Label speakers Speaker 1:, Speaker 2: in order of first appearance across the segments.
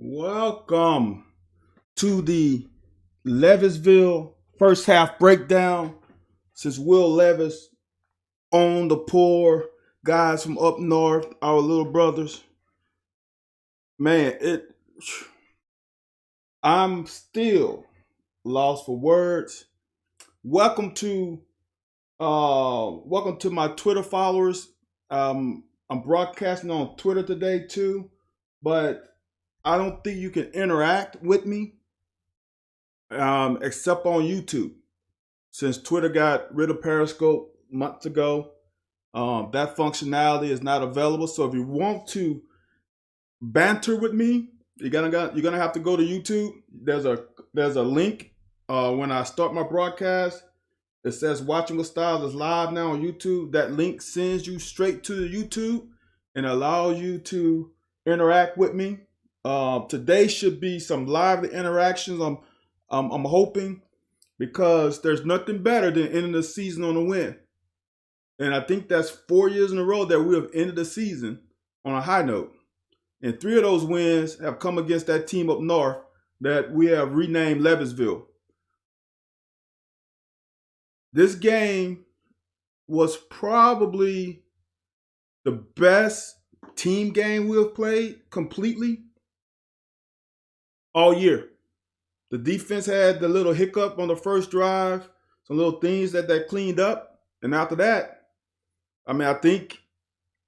Speaker 1: Welcome to the Levisville first half breakdown. Since Will Levis on the poor guys from up north, our little brothers. Man, I'm still lost for words. Welcome to my Twitter followers. I'm broadcasting on Twitter today too, but I don't think you can interact with me except on YouTube. Since Twitter got rid of Periscope months ago, that functionality is not available. So if you want to banter with me, you're gonna have to go to YouTube. There's a link when I start my broadcast. It says Watching with Styles is live now on YouTube. That link sends you straight to the YouTube and allows you to interact with me. Today should be some lively interactions. I'm hoping, because there's nothing better than ending the season on a win. And I think that's 4 years in a row that we have ended the season on a high note. And 3 of those wins have come against that team up north that we have renamed Levisville. This game was probably the best team game we have played completely all year. The defense had the little hiccup on the first drive, some little things that they cleaned up. And after that, I think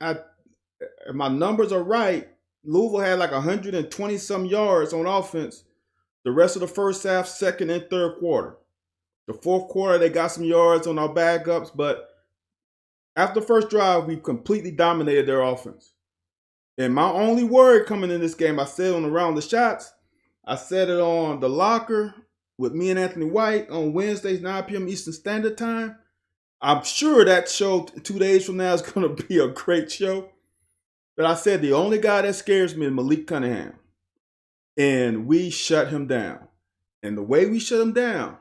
Speaker 1: if my numbers are right, Louisville had like 120 some yards on offense the rest of the first half, second and third quarter. The fourth quarter, they got some yards on our backups, but after the first drive, we completely dominated their offense. And my only worry coming in this game, I said on Around the Shots, I said it on The Locker with me and Anthony White on Wednesdays, 9 p.m. Eastern Standard Time. I'm sure that show 2 days from now is going to be a great show. But I said the only guy that scares me is Malik Cunningham. And we shut him down. And the way we shut him down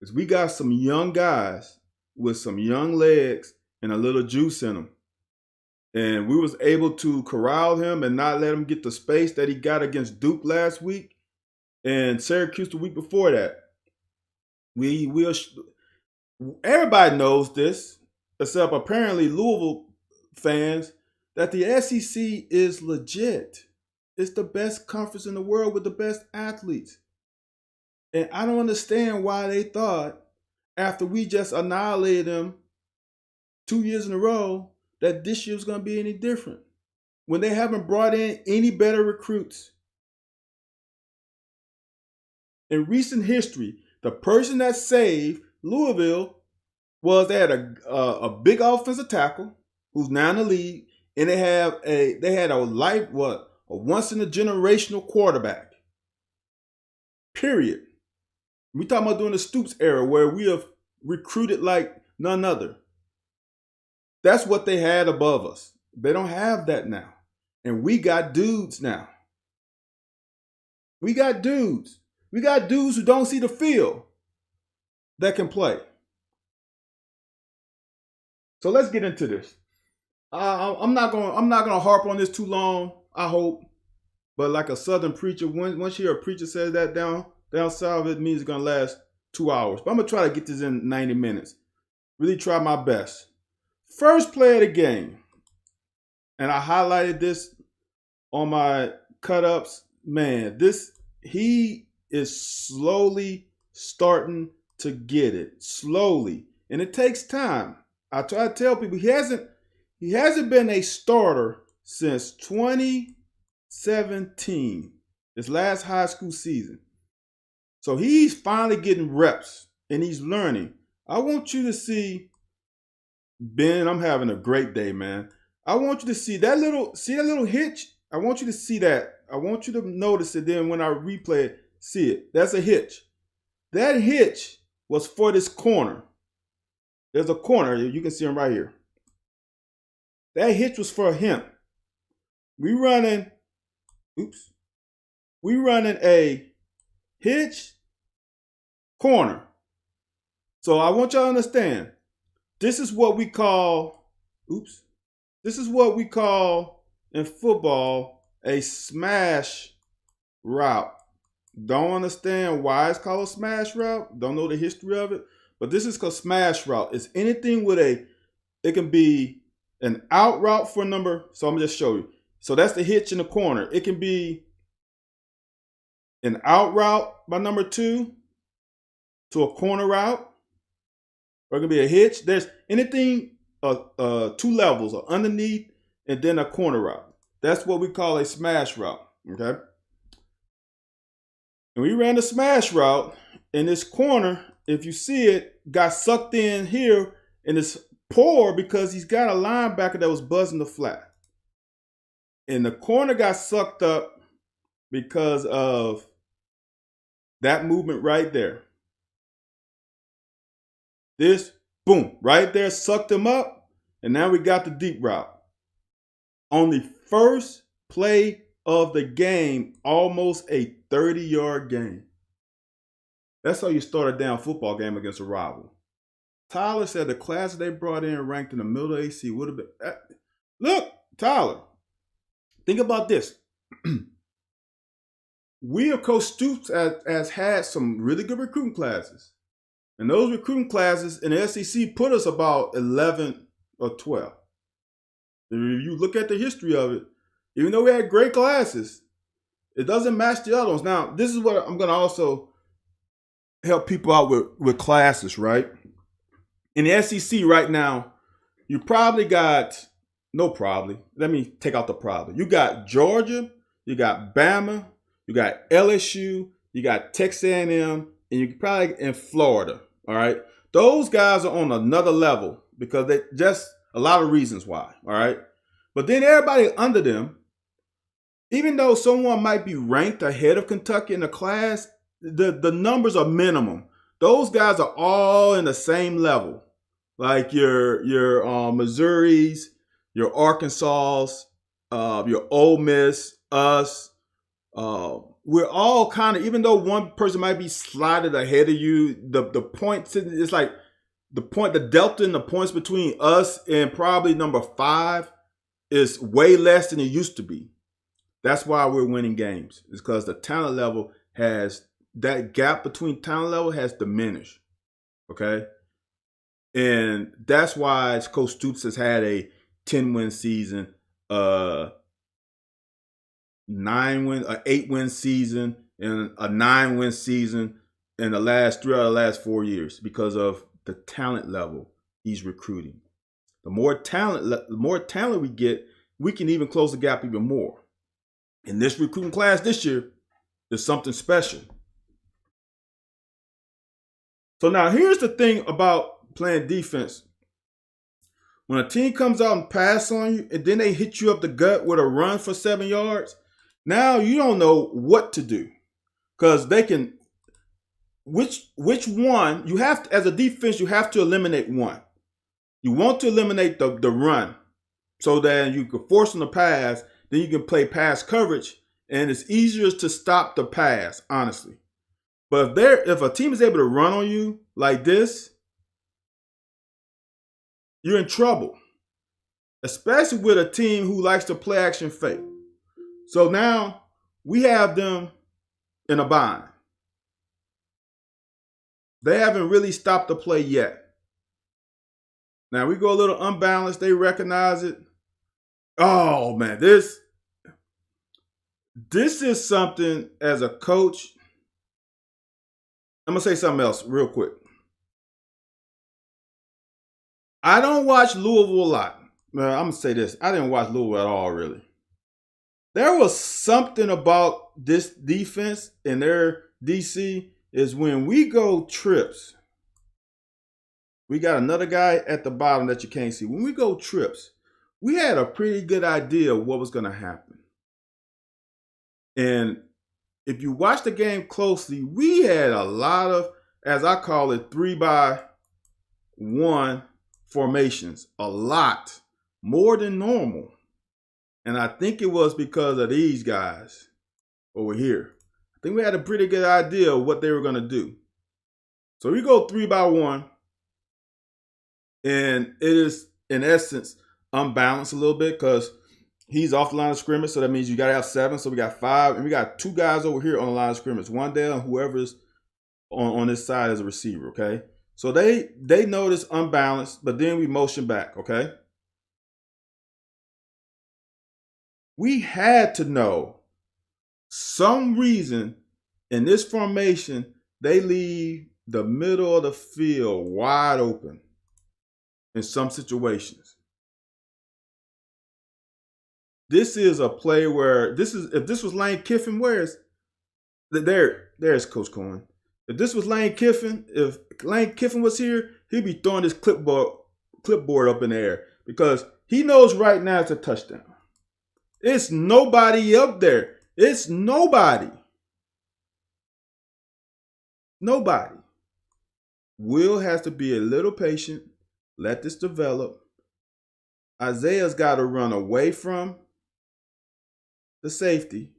Speaker 1: is we got some young guys with some young legs and a little juice in them. And we was able to corral him and not let him get the space that he got against Duke last week and Syracuse the week before that. Everybody knows this, except apparently Louisville fans, that the SEC is legit. It's the best conference in the world with the best athletes. And I don't understand why they thought, after we just annihilated them 2 years in a row, that this year was going to be any different, when they haven't brought in any better recruits. In recent history, the person that saved Louisville was they had a big offensive tackle who's now in the league, and they had a once in a generational quarterback. Period. We talking about during the Stoops era, where we have recruited like none other. That's what they had above us. They don't have that now. And we got dudes now. We got dudes. We got dudes who don't see the field that can play. So let's get into this. I'm not gonna harp on this too long. I hope, but like a Southern preacher, once you hear a preacher say that down south, it means it's gonna last 2 hours. But I'm gonna try to get this in 90 minutes. Really try my best. First play of the game, and I highlighted this on my cut ups. Man, he is slowly starting to get it. Slowly. And it takes time. I try to tell people he hasn't been a starter since 2017, his last high school season. So he's finally getting reps and he's learning. I want you to see, Ben, I'm having a great day, man. I want you to see that little hitch. I want you to see that. I want you to notice it. Then when I replay it, see it. That's a hitch. That hitch was for this corner. There's a corner. You can see him right here. That hitch was for him. We running a hitch corner. So I want y'all to understand. This is what we call in football a smash route. Don't understand why it's called a smash route. Don't know the history of it. But this is called smash route. It's anything with it can be an out route for a number. So I'm going to just show you. So that's the hitch in the corner. It can be an out route by number 2 to a corner route. Or it can be a hitch. There's anything 2 levels, or underneath and then a corner route. That's what we call a smash route. Okay. And we ran the smash route in this corner. If you see it, got sucked in here, and it's poor because he's got a linebacker that was buzzing the flat. And the corner got sucked up because of that movement right there. This, boom, right there sucked him up, and now we got the deep route. On the first play of the game, almost a 30-yard gain. That's how you start a down football game against a rival. Tyler said the class they brought in ranked in the middle of AC would have been. Look, Tyler, think about this. We of Coach Stoops has had some really good recruiting classes. And those recruiting classes in the SEC put us about 11 or 12. If you look at the history of it, even though we had great classes, it doesn't match the other ones. Now, this is what I'm going to also help people out with classes, right? In the SEC right now, you probably got, let me take out the probably. You got Georgia, you got Bama, you got LSU, you got Texas A&M, and you probably in Florida, all right? Those guys are on another level because they just a lot of reasons why, all right? But then everybody under them, even though someone might be ranked ahead of Kentucky in the class, the numbers are minimum. Those guys are all in the same level. Like your Missouris, your Arkansas, your Ole Miss, us. We're all kind of, even though one person might be slided ahead of you, the points, it's like the delta in the points between us and probably number 5 is way less than it used to be. That's why we're winning games. It's because the talent level that gap between talent level has diminished. Okay. And that's why Coach Stoops has had a 10-win season, 8-win season, and a 9-win season in the last 3 out of the last 4 years because of the talent level he's recruiting. The more talent we get, we can even close the gap even more. In this recruiting class this year, there's something special. So now here's the thing about playing defense. When a team comes out and pass on you, and then they hit you up the gut with a run for 7 yards, now you don't know what to do. Because they can, which one, you have to, as a defense, you have to eliminate one. You want to eliminate the run so that you can force them to pass, then you can play pass coverage and it's easier to stop the pass, honestly. But if a team is able to run on you like this, you're in trouble, especially with a team who likes to play action fake. So now we have them in a bind. They haven't really stopped the play yet. Now we go a little unbalanced. They recognize it. Oh man, this is something as a coach. I'm gonna say something else real quick. I don't watch Louisville a lot. I'm gonna say this. I didn't watch Louisville at all, really. There was something about this defense and their DC is when we go trips. We got another guy at the bottom that you can't see. When we go trips, we had a pretty good idea of what was going to happen. And if you watch the game closely, we had a lot of, as I call it, 3-by-1 formations. A lot. More than normal. And I think it was because of these guys over here. I think we had a pretty good idea of what they were going to do. So we go 3-by-1. And it is, in essence, unbalanced a little bit because he's off the line of scrimmage. So that means you got to have 7. So we got 5. And we got 2 guys over here on the line of scrimmage. One down and whoever's on this side as a receiver, okay? So they notice unbalanced, but then we motion back, okay? We had to know some reason in this formation they leave the middle of the field wide open. In some situations, this is a play where if this was Lane Kiffin, there's Coach Cohen. If this was Lane Kiffin, if Lane Kiffin was here, he'd be throwing his clipboard up in the air because he knows right now it's a touchdown. It's nobody up there. It's nobody. Nobody. Will has to be a little patient. Let this develop. Isaiah's got to run away from the safety.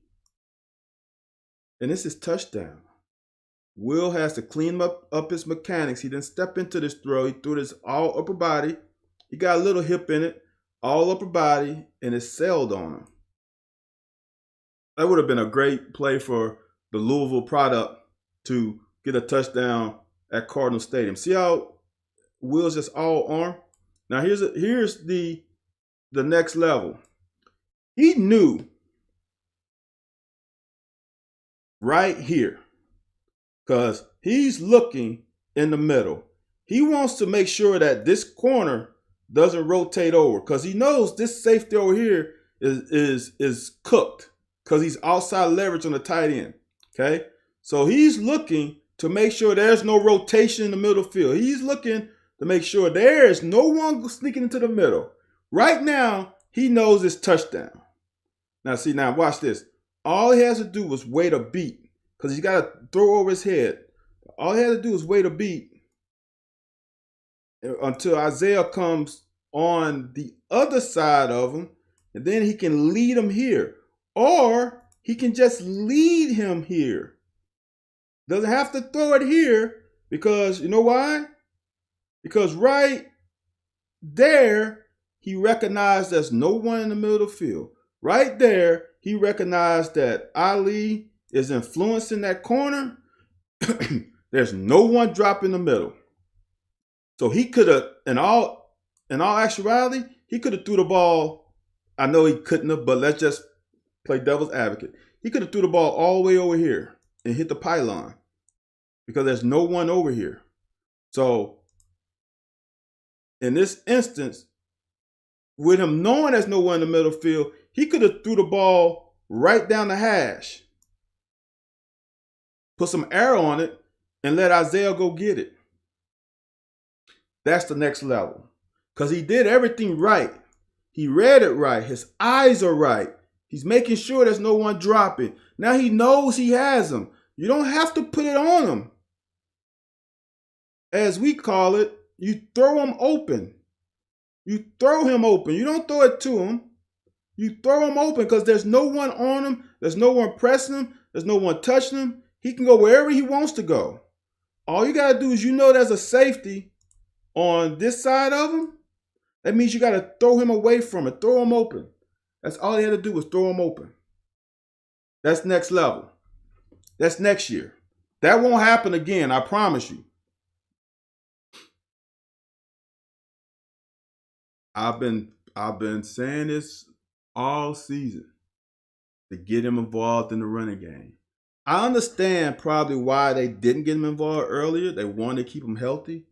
Speaker 1: And this is touchdown. Will has to clean up his mechanics. He didn't step into this throw. He threw this all upper body. He got a little hip in it, all upper body, and it sailed on him. That would have been a great play for the Louisville product to get a touchdown at Cardinal Stadium. See how Will's just all arm? Now here's the next level. He knew right here because he's looking in the middle. He wants to make sure that this corner doesn't rotate over because he knows this safety over here is cooked because he's outside leverage on the tight end. Okay, so he's looking to make sure there's no rotation in the middle field. He's looking to make sure there is no one sneaking into the middle. Right now, he knows it's touchdown. Now watch this. All he has to do is wait a beat because he's got to throw over his head. All he has to do is wait a beat until Isaiah comes on the other side of him, and then he can lead him here. Or he can just lead him here. Doesn't have to throw it here because you know why? Because right there, he recognized there's no one in the middle of the field. Right there, he recognized that Ali is influencing that corner. There's no one drop in the middle. So he could have, in all actuality, he could have threw the ball. I know he couldn't have, but let's just play devil's advocate. He could have threw the ball all the way over here and hit the pylon because there's no one over here. So in this instance, with him knowing there's no one in the middle field, he could have threw the ball right down the hash, put some air on it, and let Isaiah go get it. That's the next level. Because he did everything right. He read it right. His eyes are right. He's making sure there's no one dropping. Now he knows he has them. You don't have to put it on him. As we call it, you throw him open. You throw him open. You don't throw it to him. You throw him open because there's no one on him. There's no one pressing him. There's no one touching him. He can go wherever he wants to go. All you got to do is there's a safety on this side of him. That means you got to throw him away from it. Throw him open. That's all he had to do was throw him open. That's next level. That's next year. That won't happen again, I promise you. I've been saying this all season to get him involved in the running game. I understand probably why they didn't get him involved earlier. They wanted to keep him healthy.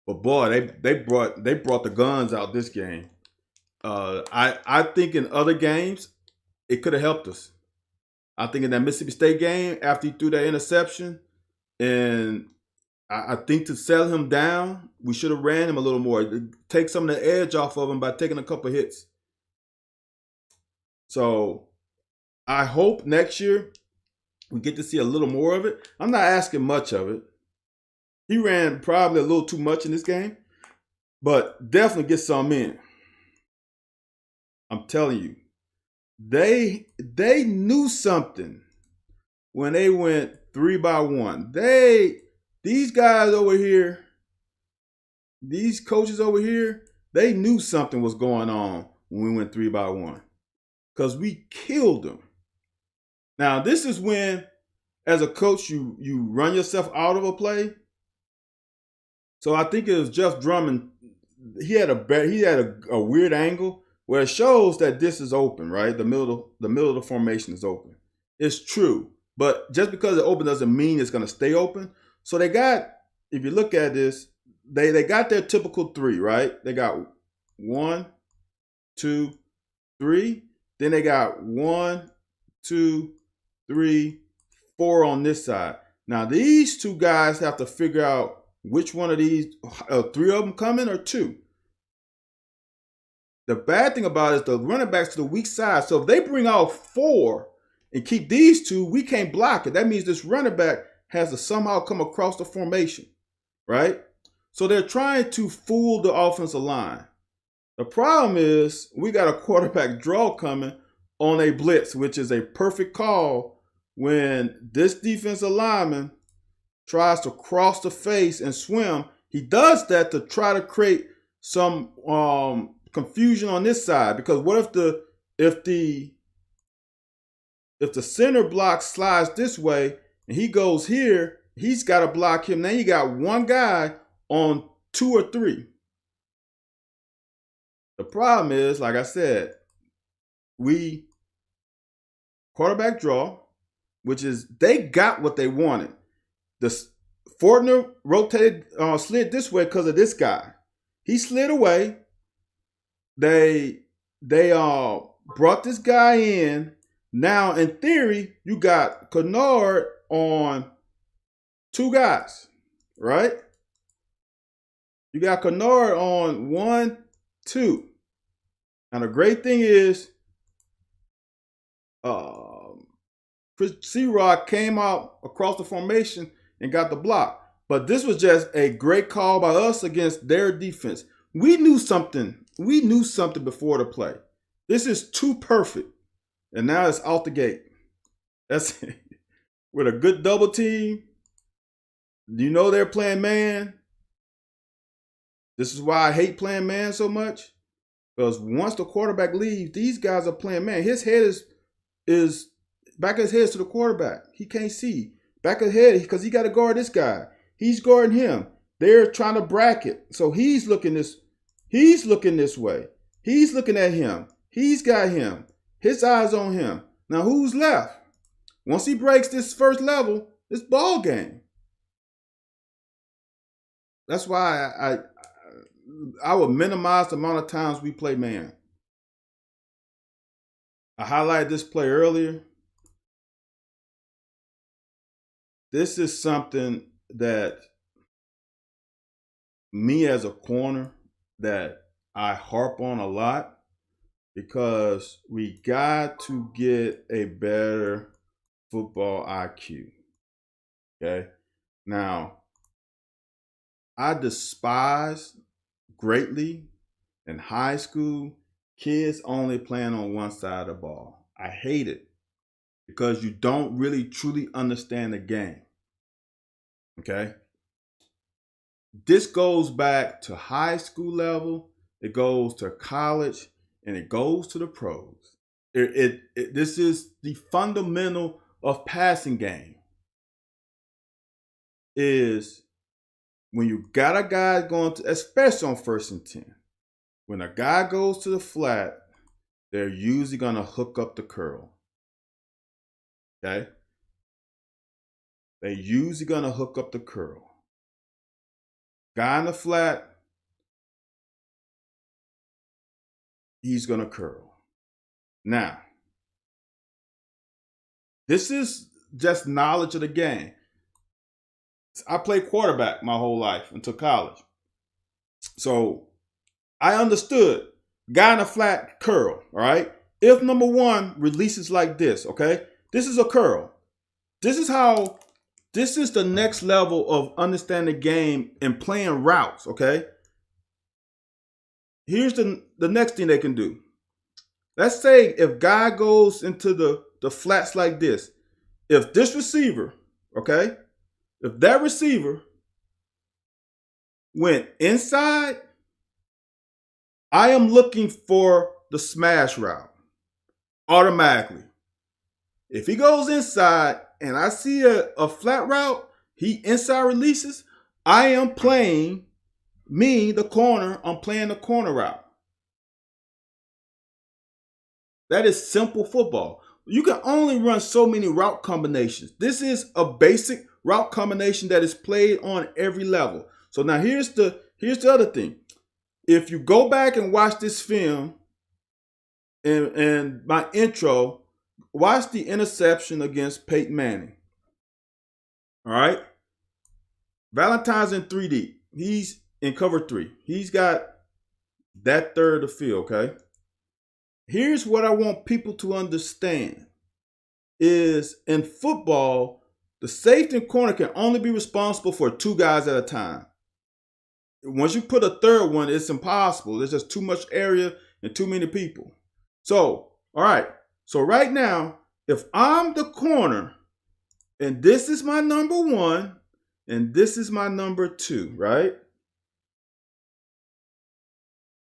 Speaker 1: But boy, they brought the guns out this game. I think in other games it could have helped us. I think in that Mississippi State game after he threw that interception, and I think to settle him down, we should have ran him a little more. Take some of the edge off of him by taking a couple hits. So I hope next year we get to see a little more of it. I'm not asking much of it. He ran probably a little too much in this game, but definitely get some in. I'm telling you, they knew something when they went 3-by-1. These guys over here, these coaches over here, they knew something was going on when we went 3-by-1 because we killed them. Now, this is when, as a coach, you run yourself out of a play. So I think it was Jeff Drummond. He had a weird angle where it shows that this is open, right? The middle of the formation is open. It's true, but just because it's open doesn't mean it's going to stay open. So they got, if you look at this, they got their typical 3, right? They got 1, 2, 3. Then they got 1, 2, 3, 4 on this side. Now these 2 guys have to figure out which one of these, 3 of them coming or 2. The bad thing about it is the running backs to the weak side. So if they bring out 4 and keep these 2, we can't block it. That means this running back has to somehow come across the formation, right? So they're trying to fool the offensive line. The problem is we got a quarterback draw coming on a blitz, which is a perfect call when this defensive lineman tries to cross the face and swim. He does that to try to create some confusion on this side, because what if the center block slides this way and he goes here, he's got to block him. Now you got one guy on 2 or 3. The problem is, like I said, we quarterback draw, which is they got what they wanted. The Fortner rotated, slid this way because of this guy. He slid away. They brought this guy in. Now, in theory, you got Kennard on 2 guys, right? You got Kennard on 1, 2. And the great thing is, Chris C-Rock came out across the formation and got the block. But this was just a great call by us against their defense. We knew something. We knew something before the play. This is too perfect. And now it's out the gate. That's it. With a good double team. You know they're playing man. This is why I hate playing man so much. Because once the quarterback leaves, these guys are playing man. His head is back of his head to the quarterback. He can't see. Back of his head, because he got to guard this guy. He's guarding him. They're trying to bracket. So he's looking this way. He's looking at him. He's got him. His eyes on him. Now who's left? Once he breaks this first level, it's ball game. That's why I would minimize the amount of times we play man. I highlighted this play earlier. This is something that me as a corner that I harp on a lot, because we got to get a better football IQ. Okay? Now, I despise greatly in high school kids only playing on one side of the ball. I hate it because you don't really truly understand the game. Okay? This goes back to high school level, it goes to college, and it goes to the pros. This is the fundamental of passing game. Is when you got a guy going to, especially on 1st and 10, when a guy goes to the flat, they're usually going to hook up the curl. Okay? They're usually going to hook up the curl. Guy in the flat, he's going to curl. Now, this is just knowledge of the game. I played quarterback my whole life until college. So I understood guy in the flat curl, all right? If number one releases like this, okay? This is a curl. This is the next level of understanding the game and playing routes, okay? Here's the next thing they can do. Let's say if guy goes into the flats like this, if this receiver, okay, if that receiver went inside, I am looking for the smash route automatically. If he goes inside and I see a flat route, he inside releases, I am playing the corner, I'm playing the corner route. That is simple football. You can only run so many route combinations. This is a basic route combination that is played on every level. So now here's the other thing. If you go back and watch this film and my intro, watch the interception against Peyton Manning. All right? Valentine's in 3D. He's in cover 3. He's got that third of the field, okay? Here's what I want people to understand is in football, the safety and corner can only be responsible for 2 guys at a time. Once you put a third one, it's impossible. There's just too much area and too many people. So, all right. So right now, if I'm the corner and this is my number 1 and this is my number 2, right?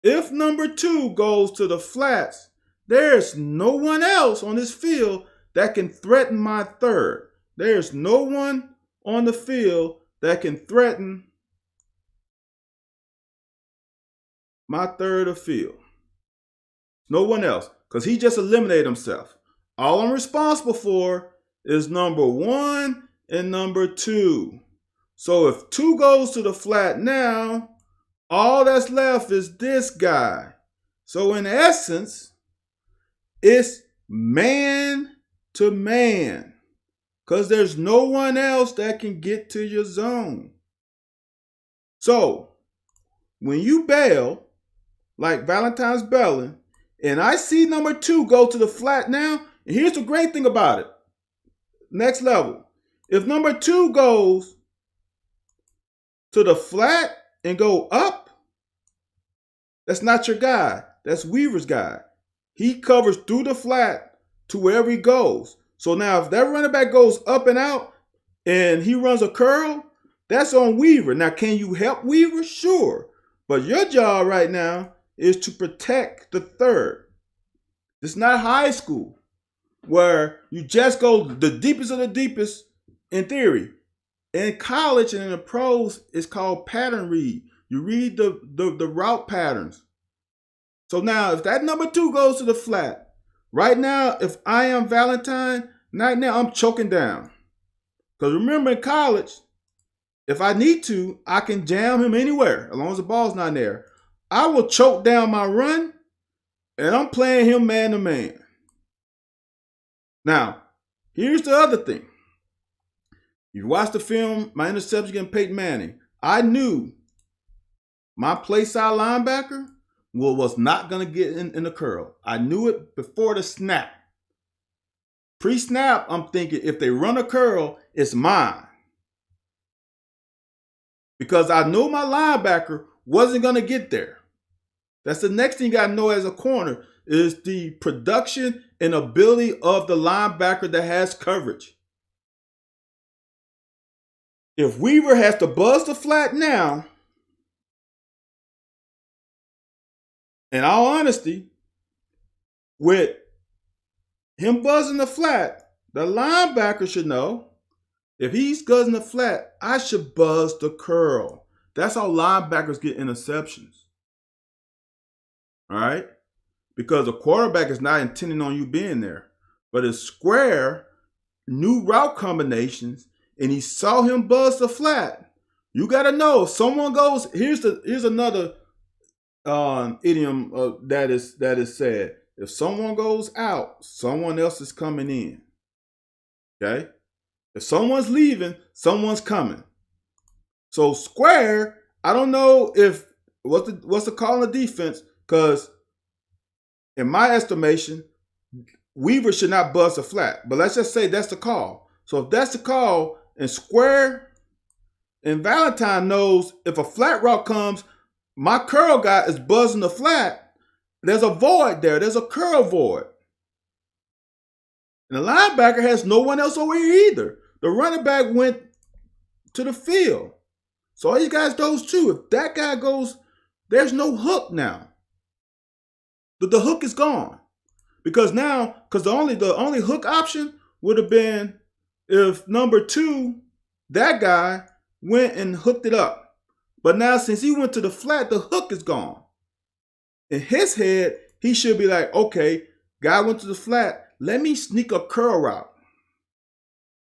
Speaker 1: If number 2 goes to the flats, there's no one else on this field that can threaten my third. There's no one on the field that can threaten my third of field. No one else, because he just eliminated himself. All I'm responsible for is number 1 and number 2. So if 2 goes to the flat now, all that's left is this guy. So in essence, it's man to man, because there's no one else that can get to your zone. So when you bail, like Valentine's bailing, and I see number 2 go to the flat now, and here's the great thing about it. Next level. If number 2 goes to the flat and go up, that's not your guy. That's Weaver's guy. He covers through the flat to wherever he goes. So now if that running back goes up and out and he runs a curl, that's on Weaver. Now, can you help Weaver? Sure. But your job right now is to protect the third. It's not high school where you just go the deepest of the deepest in theory. In college and in the pros, it's called pattern read. You read the route patterns. So now if that number 2 goes to the flat, right now, if I am Valentine, right now I'm choking down. Because remember in college, if I need to, I can jam him anywhere as long as the ball's not there. I will choke down my run, and I'm playing him man to man. Now, here's the other thing. You watch the film, my interception against Peyton Manning. I knew my play side linebacker was not going to get in the curl. I knew it before the snap. Pre-snap, I'm thinking if they run a curl, it's mine. Because I knew my linebacker wasn't going to get there. That's the next thing you got to know as a corner is the production and ability of the linebacker that has coverage. If Weaver has to buzz the flat now, in all honesty, with him buzzing the flat, the linebacker should know if he's buzzing the flat, I should buzz the curl. That's how linebackers get interceptions. All right? Because the quarterback is not intending on you being there. But it's square, new route combinations, and he saw him buzz the flat. You got to know if someone goes, here's another idiom that is said. If someone goes out, someone else is coming in. Okay? If someone's leaving, someone's coming. So square, I don't know if what's the call in the defense, because in my estimation, Weaver should not buzz a flat. But let's just say that's the call. So if that's the call, and square and Valentine knows if a flat route comes, my curl guy is buzzing the flat, there's a void there. There's a curl void. And the linebacker has no one else over here either. The running back went to the field. So all you guys, those two, if that guy goes, there's no hook now. The hook is gone. Because the only hook option would have been if number 2, that guy went and hooked it up. But now since he went to the flat, the hook is gone. In his head, he should be like, okay, guy went to the flat, let me sneak a curl route.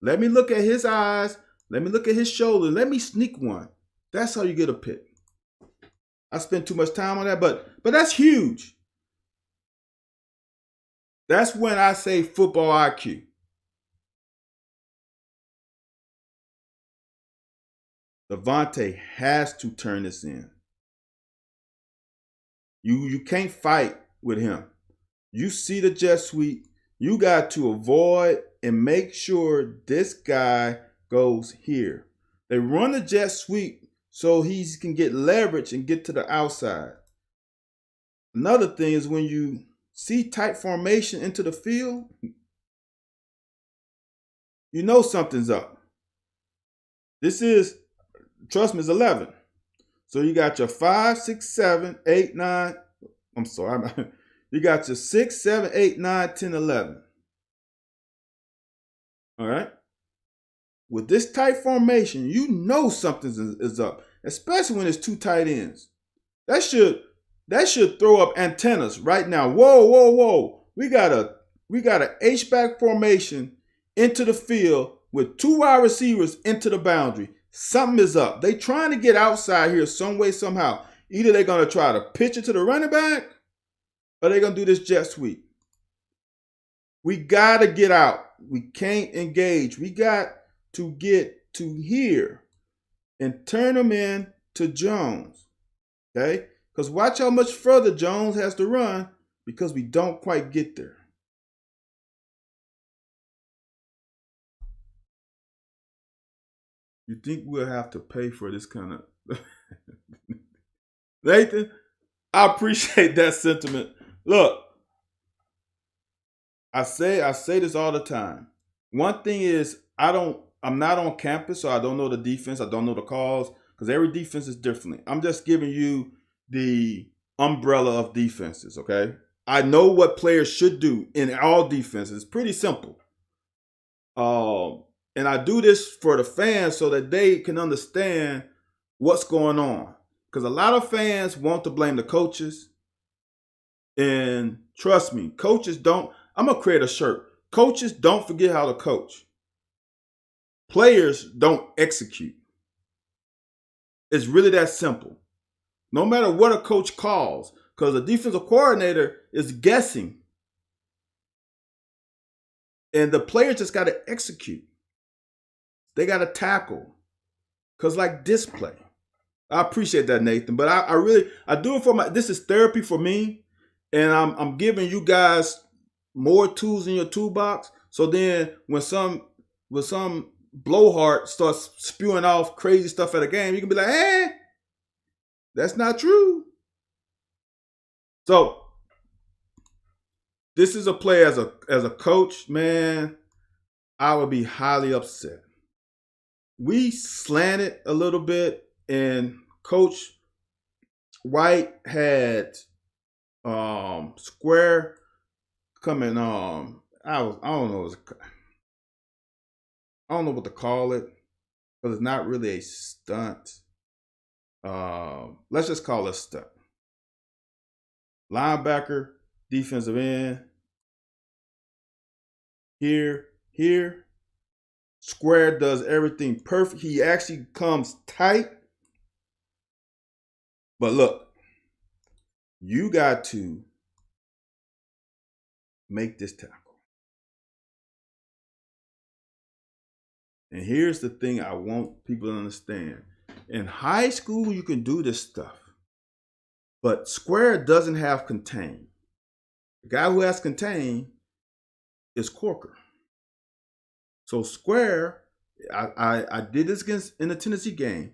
Speaker 1: Let me look at his eyes. Let me look at his shoulder. Let me sneak one. That's how you get a pick. I spent too much time on that, but that's huge. That's when I say football IQ. Devontae has to turn this in. You can't fight with him. You see the jet sweep. You got to avoid and make sure this guy goes here. They run the jet sweep so he can get leverage and get to the outside. Another thing is when you see tight formation into the field, you know something's up. This is, trust me, it's 11. So you got your 5, 6, 7, 8, 9. I'm sorry. You got your 6, 7, 8, 9, 10, 11. All right? With this tight formation, you know something is up, especially when it's 2 tight ends. That should throw up antennas right now. Whoa, whoa, whoa. We got a H-back formation into the field with 2 wide receivers into the boundary. Something is up. They trying to get outside here some way, somehow. Either they're going to try to pitch it to the running back or they're going to do this jet sweep. We got to get out. We can't engage. We got to get to here and turn them in to Jones. Okay? Because watch how much further Jones has to run because we don't quite get there. You think we'll have to pay for this kind of... Nathan, I appreciate that sentiment. Look, I say this all the time. One thing is, I'm not on campus, so I don't know the defense. I don't know the calls because every defense is different. I'm just giving you the umbrella of defenses, okay? I know what players should do in all defenses. It's pretty simple. And I do this for the fans so that they can understand what's going on. Because a lot of fans want to blame the coaches. And trust me, coaches don't. I'm going to create a shirt. Coaches don't forget how to coach. Players don't execute. It's really that simple. No matter what a coach calls, because the defensive coordinator is guessing. And the players just got to execute. They got to tackle. Because like display. I appreciate that, Nathan. But I do it for this is therapy for me. And I'm giving you guys more tools in your toolbox. So then when some blowhard starts spewing off crazy stuff at a game, you can be like, hey, that's not true. So this is a play as a coach, man, I would be highly upset. We slanted a little bit, and Coach White had square coming. I don't know what to call it because it's not really a stunt. Let's just call it a stunt. Linebacker, defensive end, here. Square does everything perfect. He actually comes tight. But look, you got to make this tackle. And here's the thing I want people to understand. In high school, you can do this stuff. But square doesn't have contain. The guy who has contain is Corker. So square, I did this in the Tennessee game.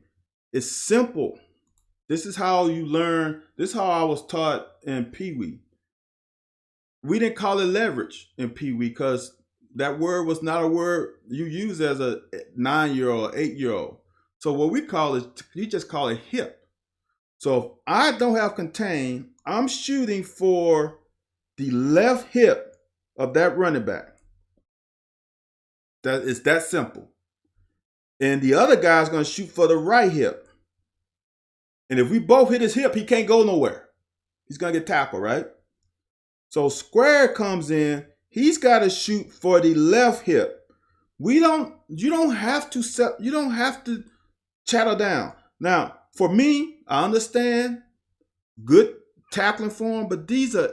Speaker 1: It's simple. This is how you learn. This is how I was taught in Pee Wee. We didn't call it leverage in Pee Wee because that word was not a word you use as a 9-year-old, 8-year-old. So what we call it, you just call it hip. So if I don't have contain, I'm shooting for the left hip of that running back. It's that simple. And the other guy's going to shoot for the right hip. And if we both hit his hip, he can't go nowhere. He's going to get tackled, right? So square comes in. He's got to shoot for the left hip. You don't have to chattel down. Now, for me, I understand good tackling for him, but these are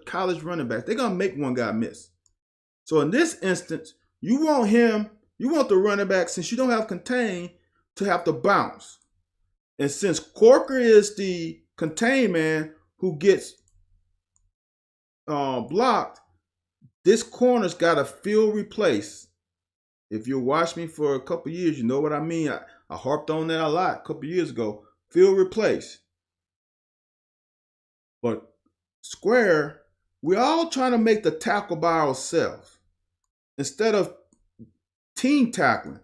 Speaker 1: college running backs. They're going to make one guy miss. So in this instance, you want the running back, since you don't have contain, to have to bounce. And since Corker is the contain man who gets blocked, this corner's got to field replace. If you watch me for a couple years, you know what I mean. I harped on that a lot a couple years ago. Field replace. But square, we're all trying to make the tackle by ourselves. Instead of team tackling,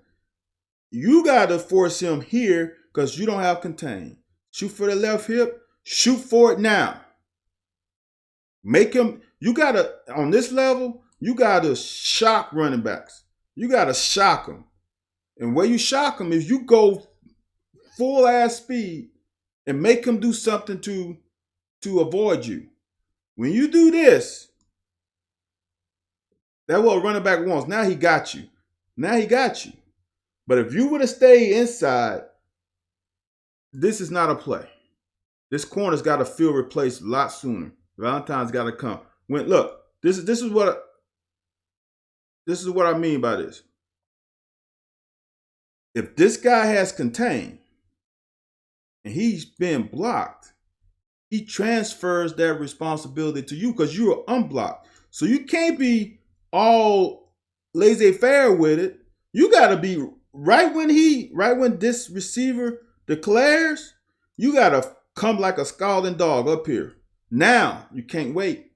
Speaker 1: you got to force him here because you don't have contain. Shoot for the left hip. Shoot for it now. Make him, on this level, you got to shock running backs. You got to shock them. And where you shock them is you go full ass speed and make them do something to avoid you. When you do this, that's what a running back wants. Now he got you. But if you would have stayed inside, this is not a play. This corner's got to feel replaced a lot sooner. Valentine's got to come. This is what I mean by this. If this guy has contained and he's been blocked, he transfers that responsibility to you because you are unblocked. So you can't be all laissez-faire with it. You got to be right when this receiver declares, you got to come like a scalding dog up here. Now, you can't wait.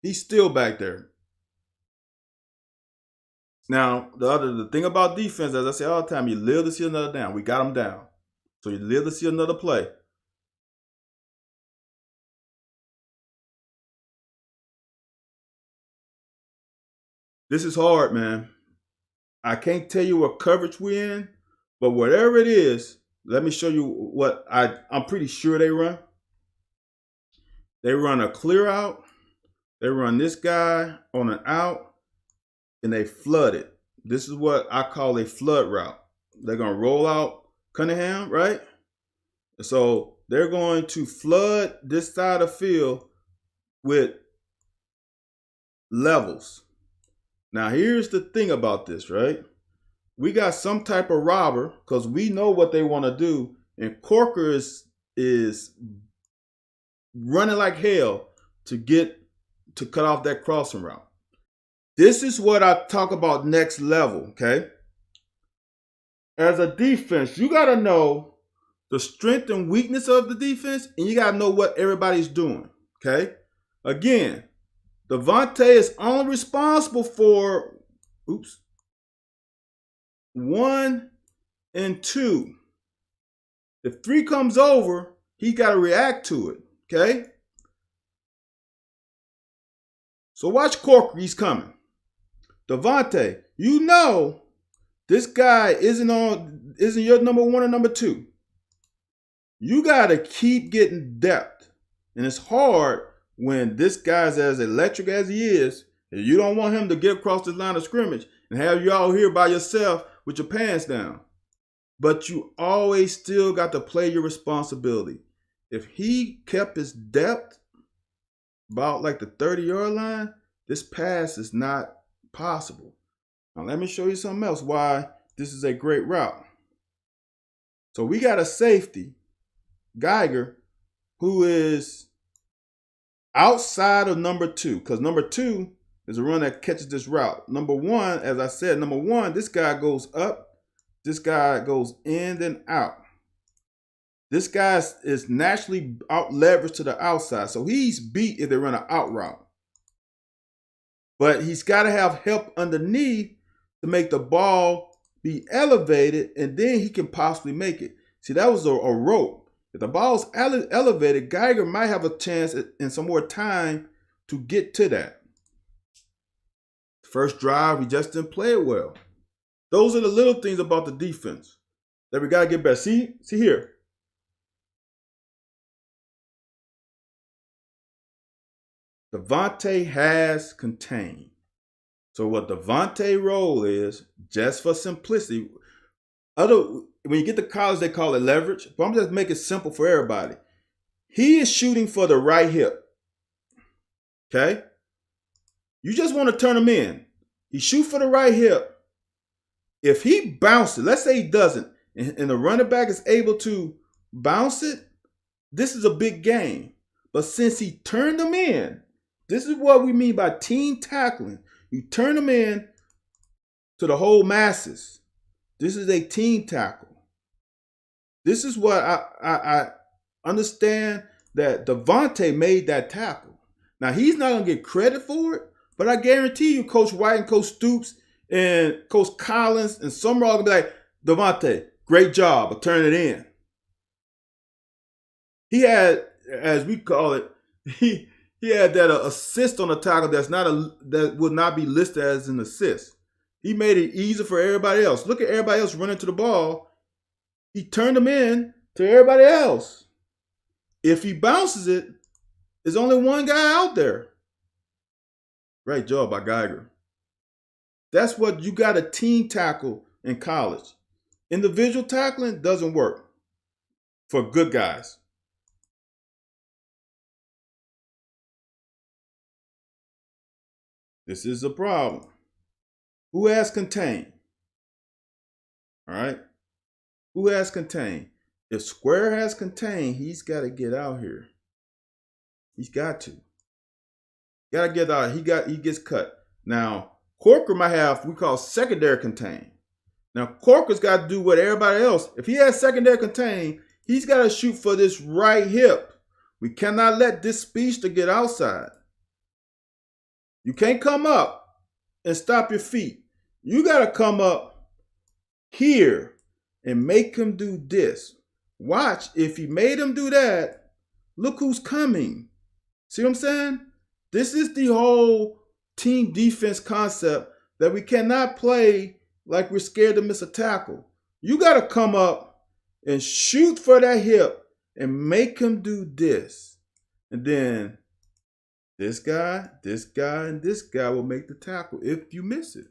Speaker 1: He's still back there. Now, the thing about defense, as I say all the time, you live to see another down. We got him down. So you live to see another play. This is hard, man. I can't tell you what coverage we're in, but whatever it is, let me show you what I'm pretty sure they run. They run a clear out. They run this guy on an out, and they flood it. This is what I call a flood route. They're going to roll out Cunningham, right? So they're going to flood this side of the field with levels. Now, here's the thing about this, right? We got some type of robber because we know what they want to do. And Corker is running like hell to cut off that crossing route. This is what I talk about next level, okay? As a defense, you got to know the strength and weakness of the defense, and you got to know what everybody's doing. Okay? Again, Devontae is only responsible for, 1 and 2. If 3 comes over, he got to react to it. Okay? So watch Corker. He's coming. Devontae, you know this guy isn't your number 1 or number 2. You got to keep getting depth. And it's hard when this guy's as electric as he is, and you don't want him to get across the line of scrimmage and have you all here by yourself with your pants down. But you always still got to play your responsibility. If he kept his depth about like the 30-yard line, this pass is not possible. Now let me show you something else why this is a great route. So we got a safety, Geiger, who is outside of number 2, because number 2 is a run that catches this route. Number 1, as I said, this guy goes up, this guy goes in and out. This guy is naturally out leveraged to the outside, so he's beat if they run an out route. But he's got to have help underneath to make the ball be elevated, and then he can possibly make it. See, that was a rope. If the ball's elevated, Geiger might have a chance in some more time to get to that. First drive, we just didn't play it well. Those are the little things about the defense that we got to get better. See here. Devontae has contained. So what Devontae's role is, just for simplicity, when you get to college, they call it leverage, but I'm just making it simple for everybody. He is shooting for the right hip. Okay? You just want to turn him in. He shoots for the right hip. If he bounces, let's say he doesn't, and the running back is able to bounce it, this is a big game. But since he turned him in, this is what we mean by team tackling. You turn them in to the whole masses. This is a team tackle. This is what I understand that Devontae made that tackle. Now, he's not going to get credit for it, but I guarantee you Coach White and Coach Stoops and Coach Collins and Summerall will be like, Devontae, great job of turning it in. He had, as we call it, he had that assist on the tackle that would not be listed as an assist. He made it easier for everybody else. Look at everybody else running to the ball. He turned them in to everybody else. If he bounces it, there's only one guy out there. Great job by Geiger. That's what you got a team tackle in college. Individual tackling doesn't work for good guys. This is a problem. Who has contained? All right. Who has contained? If Square has contained, he's got to get out here. He's got to. Got to get out. He gets cut. Now, Corker might have we call secondary contained. Now, Corker's got to do what everybody else. If he has secondary contained, he's got to shoot for this right hip. We cannot let this speedster get outside. You can't come up and stop your feet. You got to come up here and make him do this. Watch, if he made him do that, look who's coming. See what I'm saying? This is the whole team defense concept that we cannot play like we're scared to miss a tackle. You got to come up and shoot for that hip and make him do this. And then this guy, and this guy will make the tackle if you miss it.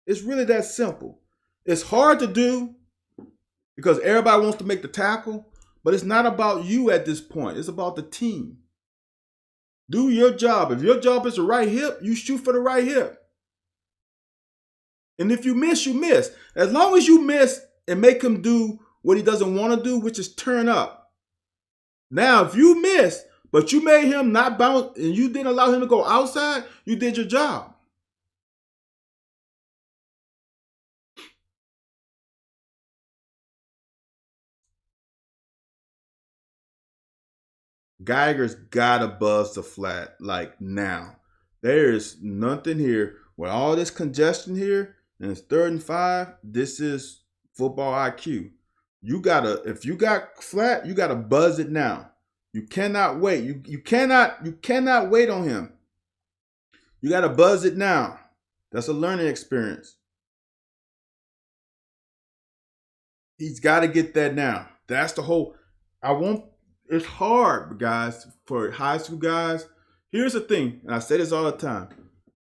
Speaker 1: It's really that simple. It's hard to do because everybody wants to make the tackle, but it's not about you at this point. It's about the team. Do your job. If your job is the right hip, you shoot for the right hip. And if you miss, you miss. As long as you miss and make him do what he doesn't want to do, which is turn up. Now, if you miss, but you made him not bounce and you didn't allow him to go outside, you did your job. Geiger's gotta buzz the flat like now. There is nothing here with all this congestion here, and it's 3rd and 5. This is football IQ. You gotta, if you got flat, you gotta buzz it now. You cannot wait. You cannot wait on him. You gotta buzz it now. That's a learning experience. He's got to get that now. That's the whole. It's hard, guys, for high school guys. Here's the thing, and I say this all the time.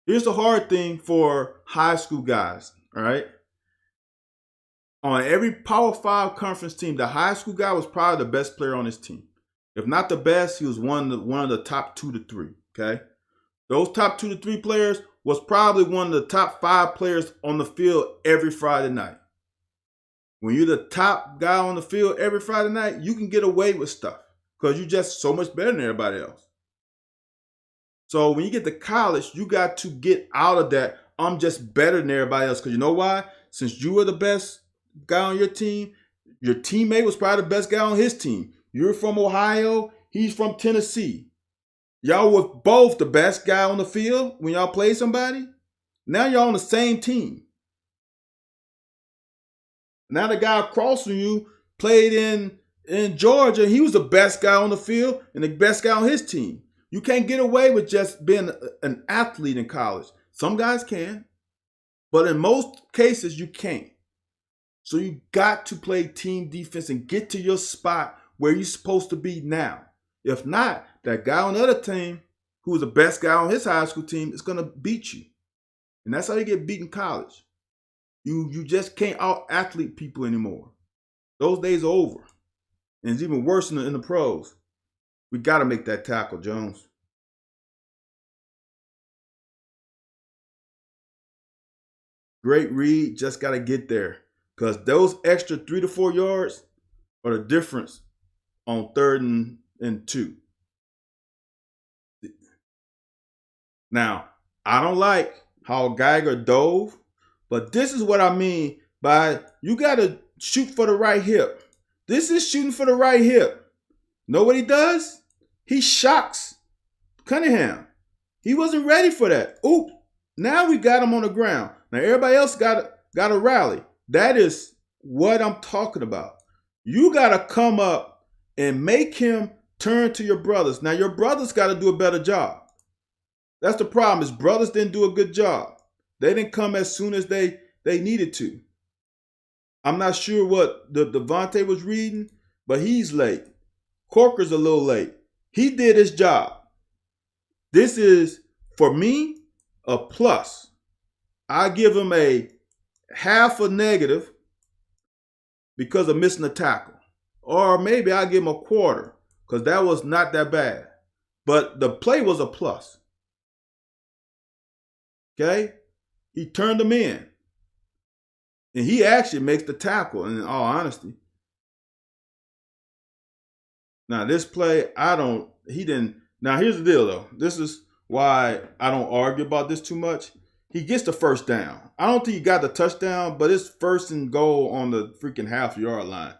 Speaker 1: Here's the hard thing for high school guys. All right. On every Power 5 conference team, the high school guy was probably the best player on his team. If not the best, he was one of the top 2 to 3. Okay. Those top 2 to 3 players was probably one of the top 5 players on the field every Friday night. When you're the top guy on the field every Friday night, you can get away with stuff because you're just so much better than everybody else. So when you get to college, you got to get out of that, I'm just better than everybody else. Because you know why? Since you were the best guy on your team, your teammate was probably the best guy on his team. You're from Ohio, he's from Tennessee. Y'all were both the best guy on the field when y'all played somebody. Now you're on the same team. Now the guy across from you played in Georgia. He was the best guy on the field and the best guy on his team. You can't get away with just being an athlete in college. Some guys can, but in most cases you can't. So you got to play team defense and get to your spot where you're supposed to be now. If not, that guy on the other team, who was the best guy on his high school team, is going to beat you. And that's how you get beat in college. You just can't out-athlete people anymore. Those days are over. And it's even worse in the pros. We got to make that tackle, Jones. Great read, just got to get there. Because those extra 3 to 4 yards are the difference on 3rd and 2. Now, I don't like how Geiger dove, but this is what I mean by you got to shoot for the right hip. This is shooting for the right hip. Know what he does? He shocks Cunningham. He wasn't ready for that. Oop. Now we got him on the ground. Now everybody else got to rally. That is what I'm talking about. You got to come up and make him turn to your brothers. Now your brothers got to do a better job. That's the problem. His brothers didn't do a good job. They didn't come as soon as they needed to. I'm not sure what the Devontae was reading, but he's late. Corker's a little late. He did his job. This is, for me, a plus. I give him a half a negative because of missing a tackle. Or maybe I give him a quarter because that was not that bad. But the play was a plus. Okay? He turned him in. And he actually makes the tackle, in all honesty. Now, this play, now here's the deal, though. This is why I don't argue about this too much. He gets the first down. I don't think he got the touchdown, but it's 1st and goal on the freaking half-yard line.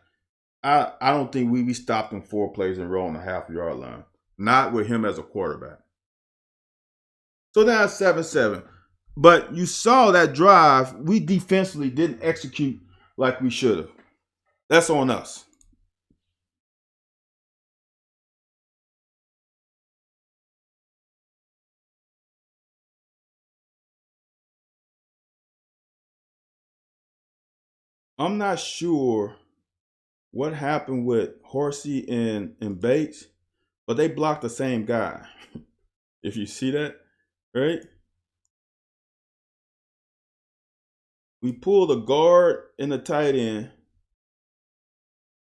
Speaker 1: I don't think we stopped him 4 plays in a row on the half-yard line. Not with him as a quarterback. So now it's 7-7. But you saw that drive, we defensively didn't execute like we should have. That's on us. I'm not sure what happened with Horsey and Bates, but they blocked the same guy. If you see that, right? We pulled a guard and a tight end.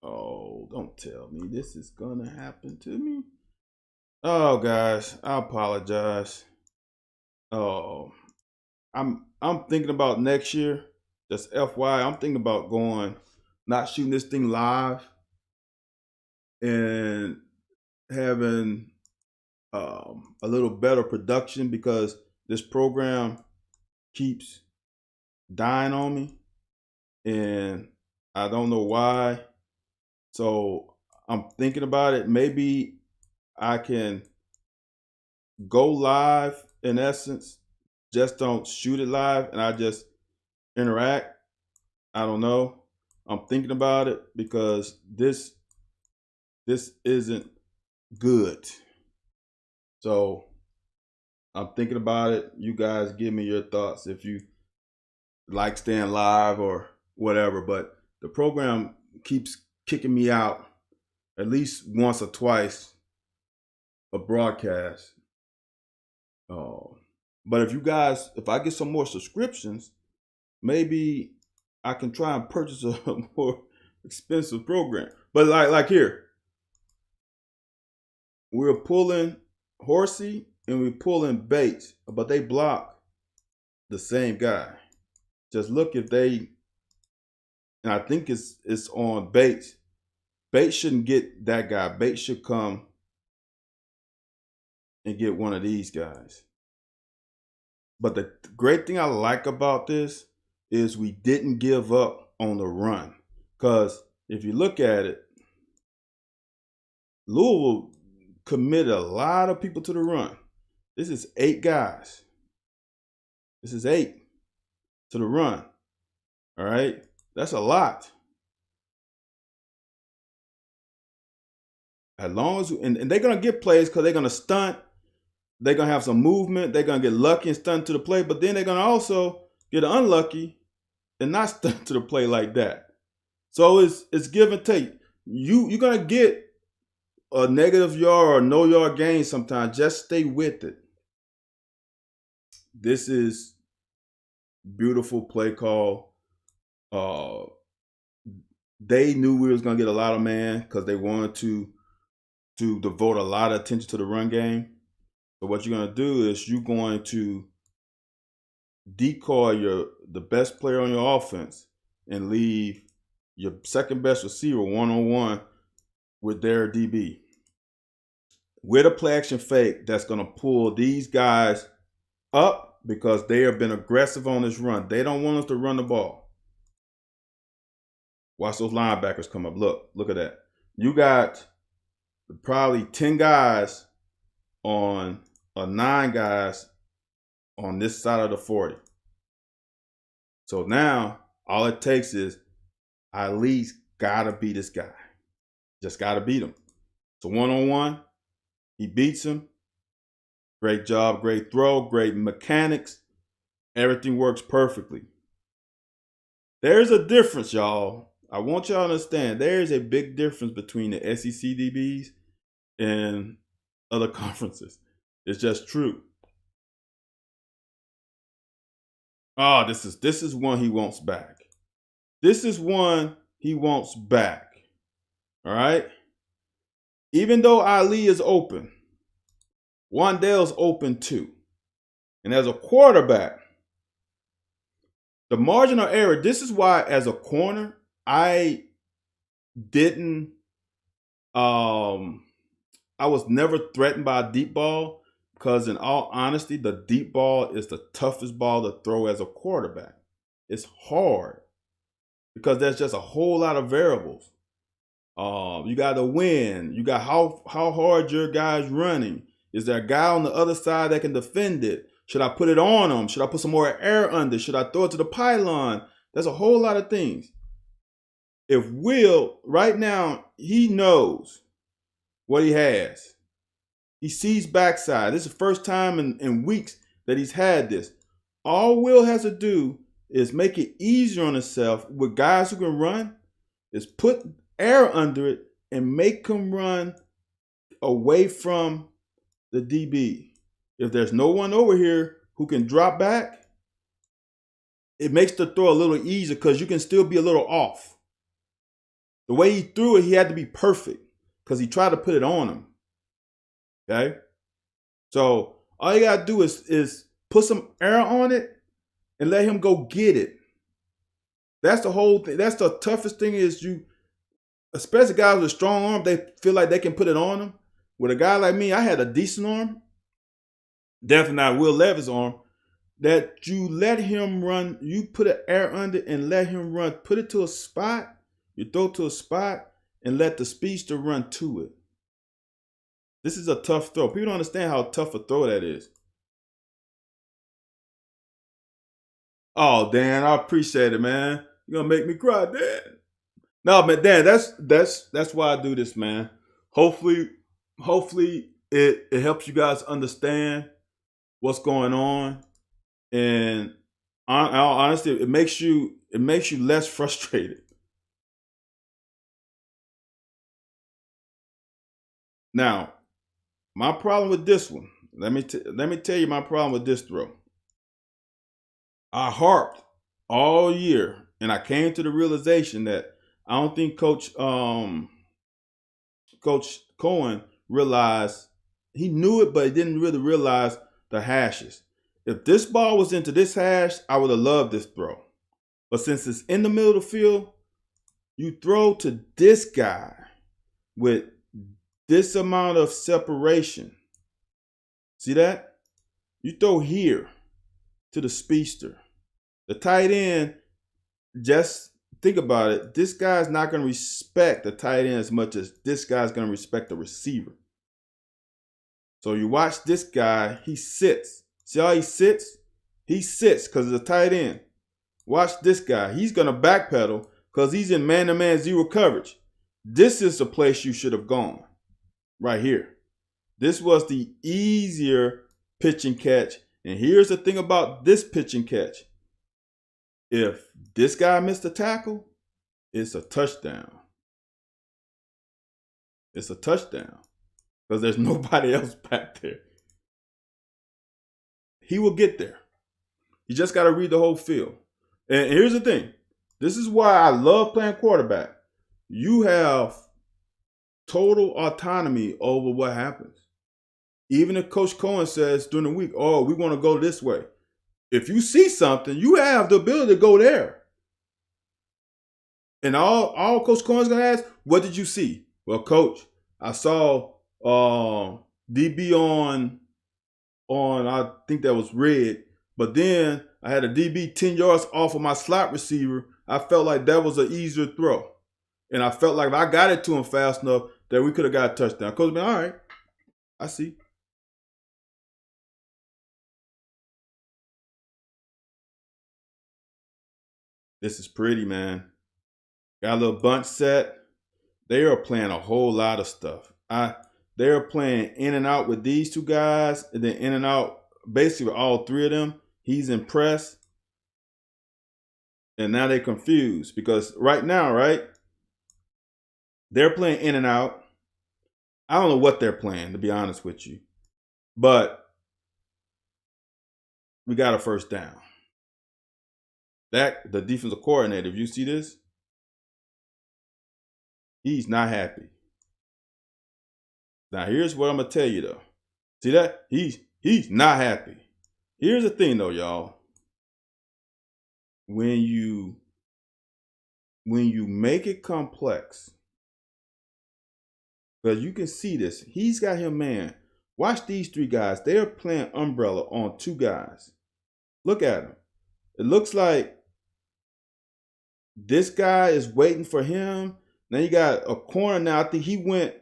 Speaker 1: Oh, don't tell me this is gonna happen to me. Oh, guys, I apologize. Oh, I'm thinking about next year. Just FYI, I'm thinking about not shooting this thing live and having a little better production because this program keeps dying on me and I don't know why. So I'm thinking about it. Maybe I can go live in essence, just don't shoot it live and I just interact. I don't know. I'm thinking about it because this isn't good. So I'm thinking about it. You guys give me your thoughts if you like staying live or whatever. But the program keeps kicking me out at least once or twice a broadcast. But if I get some more subscriptions, maybe I can try and purchase a more expensive program. But like here, we're pulling Horsey and we're pulling Bates, but they block the same guy. Just look if they, and I think it's on Bates. Bates shouldn't get that guy. Bates should come and get one of these guys. But the great thing I like about this is we didn't give up on the run. Because if you look at it, Louisville committed a lot of people to the run. This is 8 guys. This is 8 to the run. All right? That's a lot. As long as, and they're going to get plays because they're going to stunt. They're going to have some movement. They're going to get lucky and stunt to the play. But then they're going to also get unlucky and not stunt to the play like that. So it's give and take. You're going to get a negative yard or no yard gain sometimes. Just stay with it. This is beautiful play call. They knew we was going to get a lot of man because they wanted to devote a lot of attention to the run game. So what you're going to do is you're going to decoy the best player on your offense and leave your second best receiver one-on-one with their DB. With a play action fake that's going to pull these guys up because they have been aggressive on this run. They don't want us to run the ball. Watch those linebackers come up. Look at that. You got probably 10 guys on 9 guys on this side of the 40. So now all it takes is I at least gotta beat this guy. Just gotta beat him. So one-on-one, he beats him. Great job, great throw, great mechanics. Everything works perfectly. There's a difference, y'all. I want y'all to understand there's a big difference between the SEC DBs and other conferences. It's just true. Oh, this is one he wants back. This is one he wants back. All right? Even though Ali is open, Wan'Dale's open too. And as a quarterback, the margin of error, this is why as a corner, I was never threatened by a deep ball because in all honesty, the deep ball is the toughest ball to throw as a quarterback. It's hard because there's just a whole lot of variables. You got the wind. You got how hard your guy's running. Is there a guy on the other side that can defend it? Should I put it on him? Should I put some more air under? Should I throw it to the pylon? There's a whole lot of things. If Will, right now, he knows what he has. He sees backside. This is the first time in weeks that he's had this. All Will has to do is make it easier on himself with guys who can run, is put air under it and make him run away from the DB. If there's no one over here who can drop back, it makes the throw a little easier because you can still be a little off. The way he threw it, he had to be perfect because he tried to put it on him. Okay? So all you got to do is put some air on it and let him go get it. That's the whole thing. That's the toughest thing is especially guys with a strong arm, they feel like they can put it on them. With a guy like me, I had a decent arm. Definitely not Will Levis' arm. That you let him run, you put an air under and let him run. Put it to a spot. You throw to a spot and let the speedster run to it. This is a tough throw. People don't understand how tough a throw that is. Oh, Dan, I appreciate it, man. You're gonna make me cry, Dan. No, man, Dan, that's why I do this, man. Hopefully, it helps you guys understand what's going on, and honestly, it makes you less frustrated. Now, my problem with this one. Let me tell you my problem with this throw. I harped all year, and I came to the realization that I don't think Coach Cohen realized. He knew it, but he didn't really realize the hashes. If this ball was into this hash, I would have loved this throw. But since it's in the middle of the field, you throw to this guy with this amount of separation. See that? You throw here to the speedster. The tight end, just think about it. This guy's not going to respect the tight end as much as this guy's going to respect the receiver. So you watch this guy, he sits. See how he sits? He sits because it's a tight end. Watch this guy. He's going to backpedal because he's in man-to-man zero coverage. This is the place you should have gone. Right here. This was the easier pitch and catch. And here's the thing about this pitch and catch. If this guy missed a tackle, it's a touchdown. It's a touchdown. Because there's nobody else back there. He will get there. You just got to read the whole field. And here's the thing. This is why I love playing quarterback. You have total autonomy over what happens. Even if Coach Cohen says during the week, oh, we want to go this way. If you see something, you have the ability to go there. And all Coach Cohen's going to ask, what did you see? Well, Coach, I saw DB on I think that was red, but then I had a DB 10 yards off of my slot receiver. I felt like that was an easier throw. And I felt like if I got it to him fast enough that we could have got a touchdown. Coach been, all right, I see. This is pretty, man. Got a little bunch set. They are playing a whole lot of stuff. They're playing in and out with these two guys, and then in and out basically with all three of them. He's impressed. And now they're confused because right now, right, they're playing in and out. I don't know what they're playing, to be honest with you. But we got a first down. That, the defensive coordinator, if you see this, he's not happy. Now, here's what I'm going to tell you, though. See that? He's not happy. Here's the thing, though, y'all. When you make it complex, because you can see this. He's got him, man. Watch these three guys. They are playing umbrella on two guys. Look at them. It looks like this guy is waiting for him. Now you got a corner now. I think he went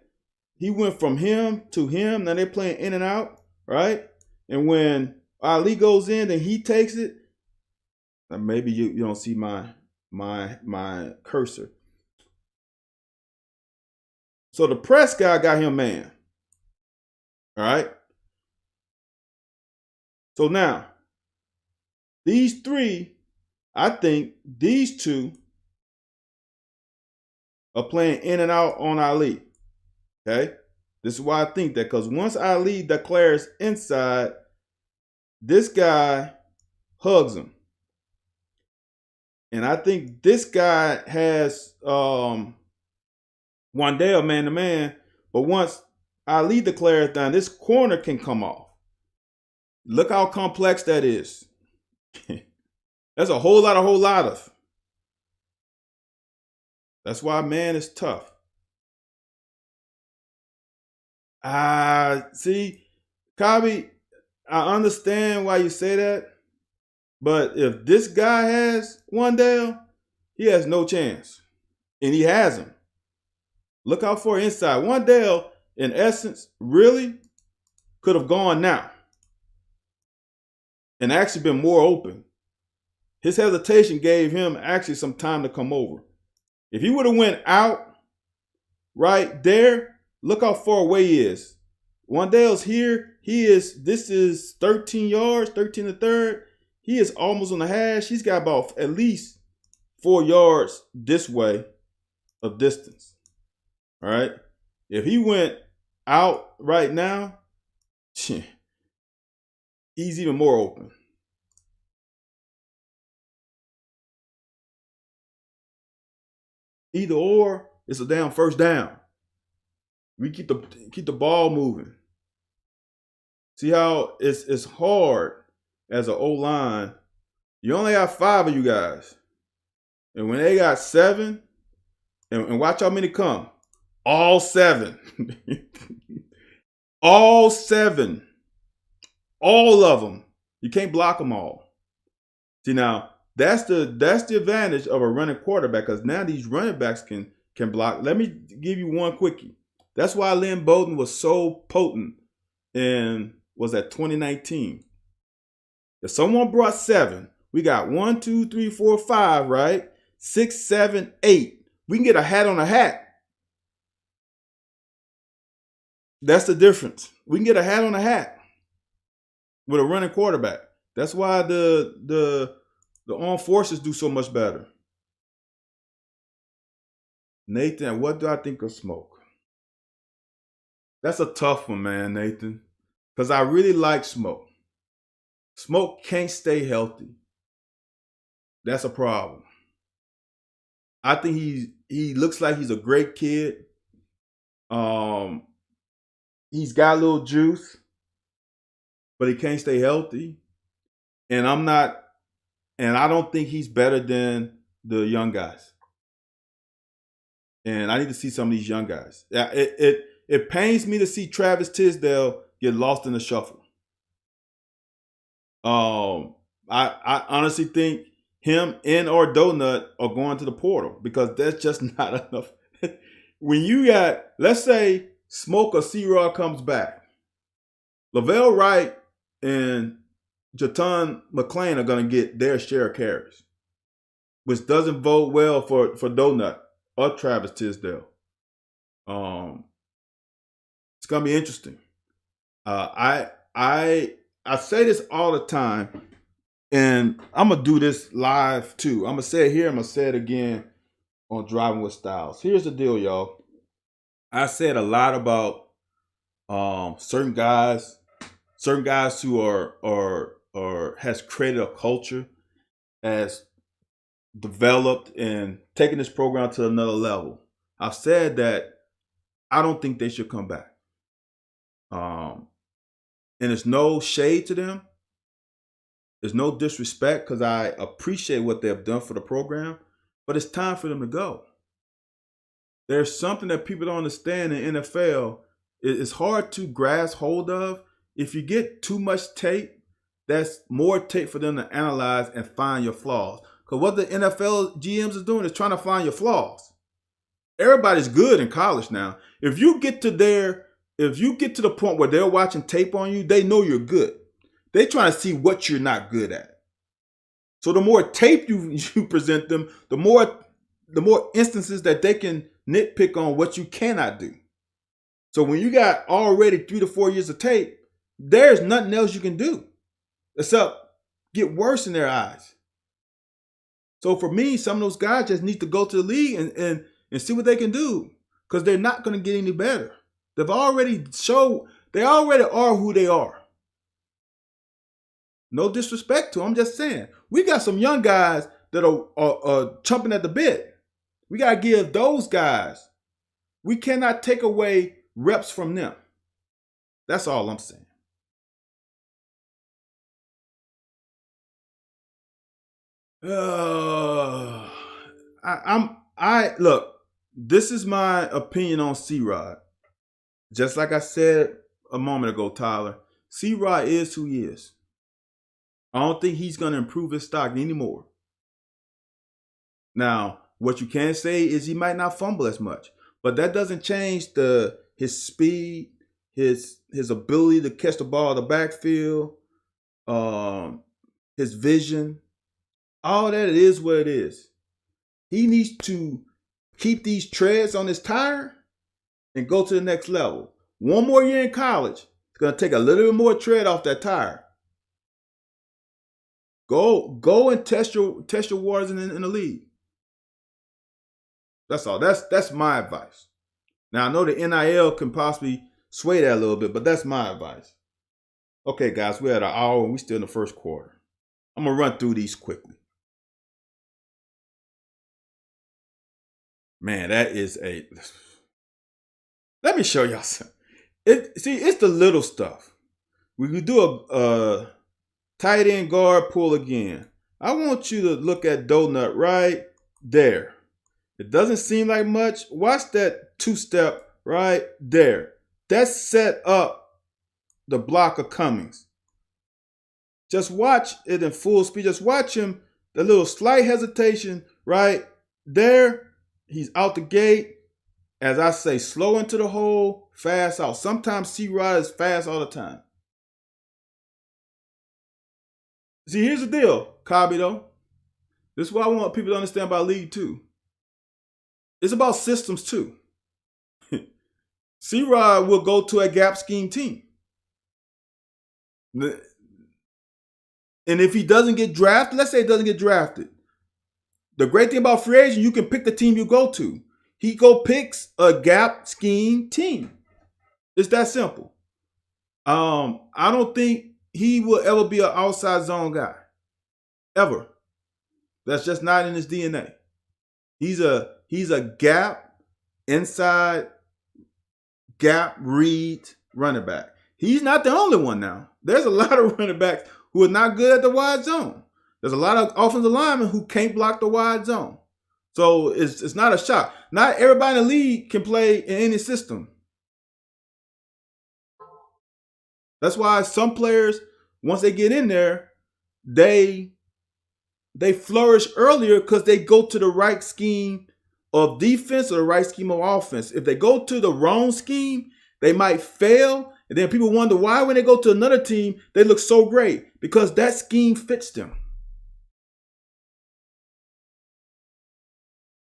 Speaker 1: from him to him. Now they're playing in and out, right? And when Ali goes in and he takes it, maybe you don't see my cursor. So the press guy got him man. All right. So now, these three, I think these two are playing in and out on Ali. Okay. This is why I think that, because once Ali declares inside, this guy hugs him. And I think this guy has Wandale man-to-man, but once Ali declares down, this corner can come off. Look how complex that is. That's a whole lot of. That's why man is tough. See, Kabi, I understand why you say that, but if this guy has Wandale, he has no chance. And he has him. Look out for inside. Wandale in essence, really could have gone now and actually been more open. His hesitation gave him actually some time to come over. If he would have went out right there, look how far away he is. Wan'Dale's here. This is 13 yards, 13 and a third. He is almost on the hash. He's got about at least 4 yards this way of distance. All right. If he went out right now, he's even more open. Either or, it's a damn first down. We keep the ball moving. See how it's hard as an O-line. You only have 5 of you guys. And when they got 7, and watch how many come. All 7. All 7. All of them. You can't block them all. See, now, that's the advantage of a running quarterback, because now these running backs can block. Let me give you one quickie. That's why Lynn Bowden was so potent in, was that 2019. If someone brought 7, we got 1, 2, 3, 4, 5, right? 6, 7, 8. We can get a hat on a hat. That's the difference. We can get a hat on a hat with a running quarterback. That's why the armed forces do so much better. Nathan, what do I think of Smoke? That's a tough one, man, Nathan. Because I really like Smoke. Smoke can't stay healthy. That's a problem. I think he looks like he's a great kid. He's got a little juice, but he can't stay healthy. And I don't think he's better than the young guys. And I need to see some of these young guys. It pains me to see Travis Tisdale get lost in the shuffle. I honestly think him and or Donut are going to the portal, because that's just not enough. When you got, let's say, Smoke or C-Rod comes back, Lavelle Wright and Jaton McClain are going to get their share of carries, which doesn't bode well for Donut or Travis Tisdale. It's going to be interesting. I say this all the time, and I'm going to do this live too. I'm going to say it here. I'm going to say it again on Driving with Styles. Here's the deal, y'all. I said a lot about certain guys who are has created a culture, has developed and taken this program to another level. I've said that I don't think they should come back. And there's no shade to them. There's no disrespect, because I appreciate what they've done for the program, but it's time for them to go. There's something that people don't understand in NFL. It's hard to grasp hold of. If you get too much tape, that's more tape for them to analyze and find your flaws. Because what the NFL GMs is doing is trying to find your flaws. Everybody's good in college now. If you get to the point where they're watching tape on you, they know you're good. They're trying to see what you're not good at. So the more tape you present them, the more instances that they can nitpick on what you cannot do. So when you got already 3 to 4 years of tape, there's nothing else you can do except get worse in their eyes. So for me, some of those guys just need to go to the league and see what they can do, because they're not going to get any better. They already are who they are. No disrespect to them, I'm just saying. We got some young guys that are chomping at the bit. We got to give those guys. We cannot take away reps from them. That's all I'm saying. Look, this is my opinion on C-Rod. Just like I said a moment ago, Tyler, C-Rod is who he is. I don't think he's going to improve his stock anymore. Now, what you can say is he might not fumble as much, but that doesn't change the his speed, his ability to catch the ball in the backfield, his vision, all that, it is what it is. He needs to keep these treads on his tire and go to the next level. One more year in college, it's going to take a little bit more tread off that tire. Go and test your waters in the league. That's all. That's my advice. Now I know the NIL can possibly sway that a little bit, but that's my advice. Okay, guys, we're at an hour and we're still in the first quarter. I'm gonna run through these quickly. Man, that is a. Let me show y'all something. It's the little stuff. We could do a tight end guard pull again. I want you to look at donut right there. It doesn't seem like much. Watch that two-step right there. That set up the block of Cummings. Just watch it in full speed. Just watch him. The little slight hesitation right there. He's out the gate. As I say, slow into the hole, fast out. Sometimes C-Rod is fast all the time. See, here's the deal, Cobby, though. This is what I want people to understand about League 2. It's about systems, too. C-Rod will go to a gap scheme team. And if he doesn't get drafted, let's say he doesn't get drafted. The great thing about free agent, you can pick the team you go to. He picks a gap scheme team. It's that simple. I don't think he will ever be an outside zone guy. Ever. That's just not in his DNA. He's a gap, inside, gap read running back. He's not the only one now. There's a lot of running backs who are not good at the wide zone. There's a lot of offensive linemen who can't block the wide zone. So it's not a shock. Not everybody in the league can play in any system. That's why some players, once they get in there, they flourish earlier because they go to the right scheme of defense or the right scheme of offense. If they go to the wrong scheme, they might fail. And then people wonder why when they go to another team, they look so great, because that scheme fits them.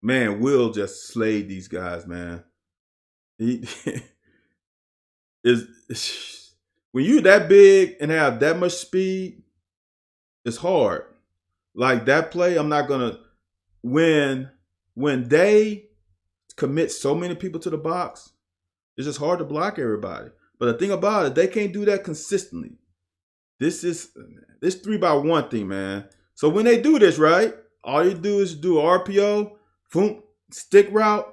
Speaker 1: Man, Will just slayed these guys, man. He is when you're that big and have that much speed, it's hard. Like that play, I'm not gonna when they commit so many people to the box, it's just hard to block everybody. But the thing about it, they can't do that consistently. This 3-by-1 thing, man. So when they do this, right, all you do is do RPO, boom, stick route.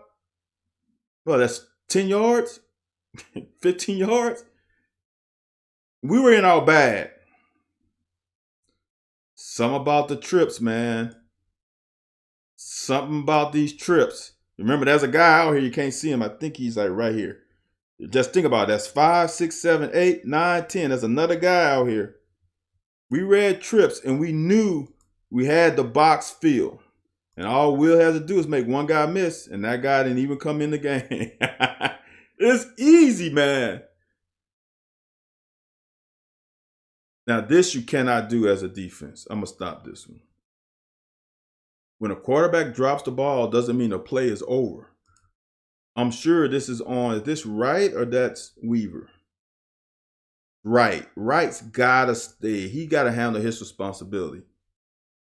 Speaker 1: Well, that's 10 yards, 15 yards. We were in our bag. Something about the trips, man. Something about these trips. Remember, there's a guy out here. You can't see him. I think he's like right here. Just think about it. That's 5, 6, 7, 8, 9, 10. There's another guy out here. We read trips and we knew we had the box filled. And all Will has to do is make one guy miss, and that guy didn't even come in the game. It's easy, man. Now, this you cannot do as a defense. I'm going to stop this one. When a quarterback drops the ball, doesn't mean the play is over. I'm sure this is on. Is this Wright or that's Weaver? Right. Wright's got to stay. He got to handle his responsibility.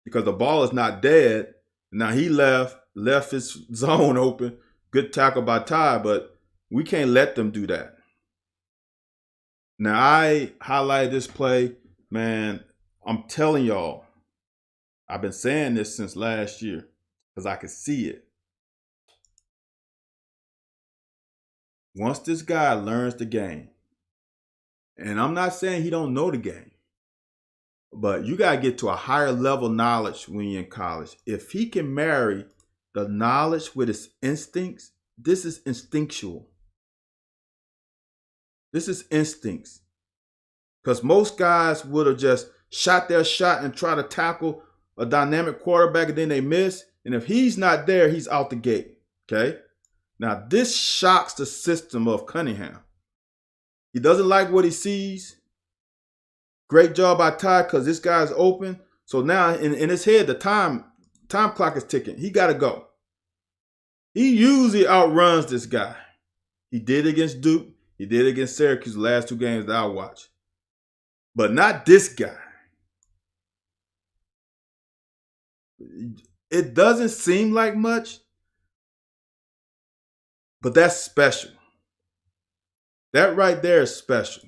Speaker 1: Because the ball is not dead. Now, he left his zone open. Good tackle by Ty, but we can't let them do that. Now, I highlighted this play. Man, I'm telling y'all, I've been saying this since last year because I could see it. Once this guy learns the game, and I'm not saying he don't know the game, but you got to get to a higher level knowledge when you're in college. If he can marry the knowledge with his instincts, this is instinctual. This is instincts. Because most guys would have just shot their shot and try to tackle a dynamic quarterback and then they miss. And if he's not there, he's out the gate. Okay? Now, this shocks the system of Cunningham. He doesn't like what he sees. Great job by Ty because this guy's open. So now in his head, the time clock is ticking. He got to go. He usually outruns this guy. He did against Duke. He did against Syracuse the last 2 games that I watched. But not this guy. It doesn't seem like much, but that's special. That right there is special.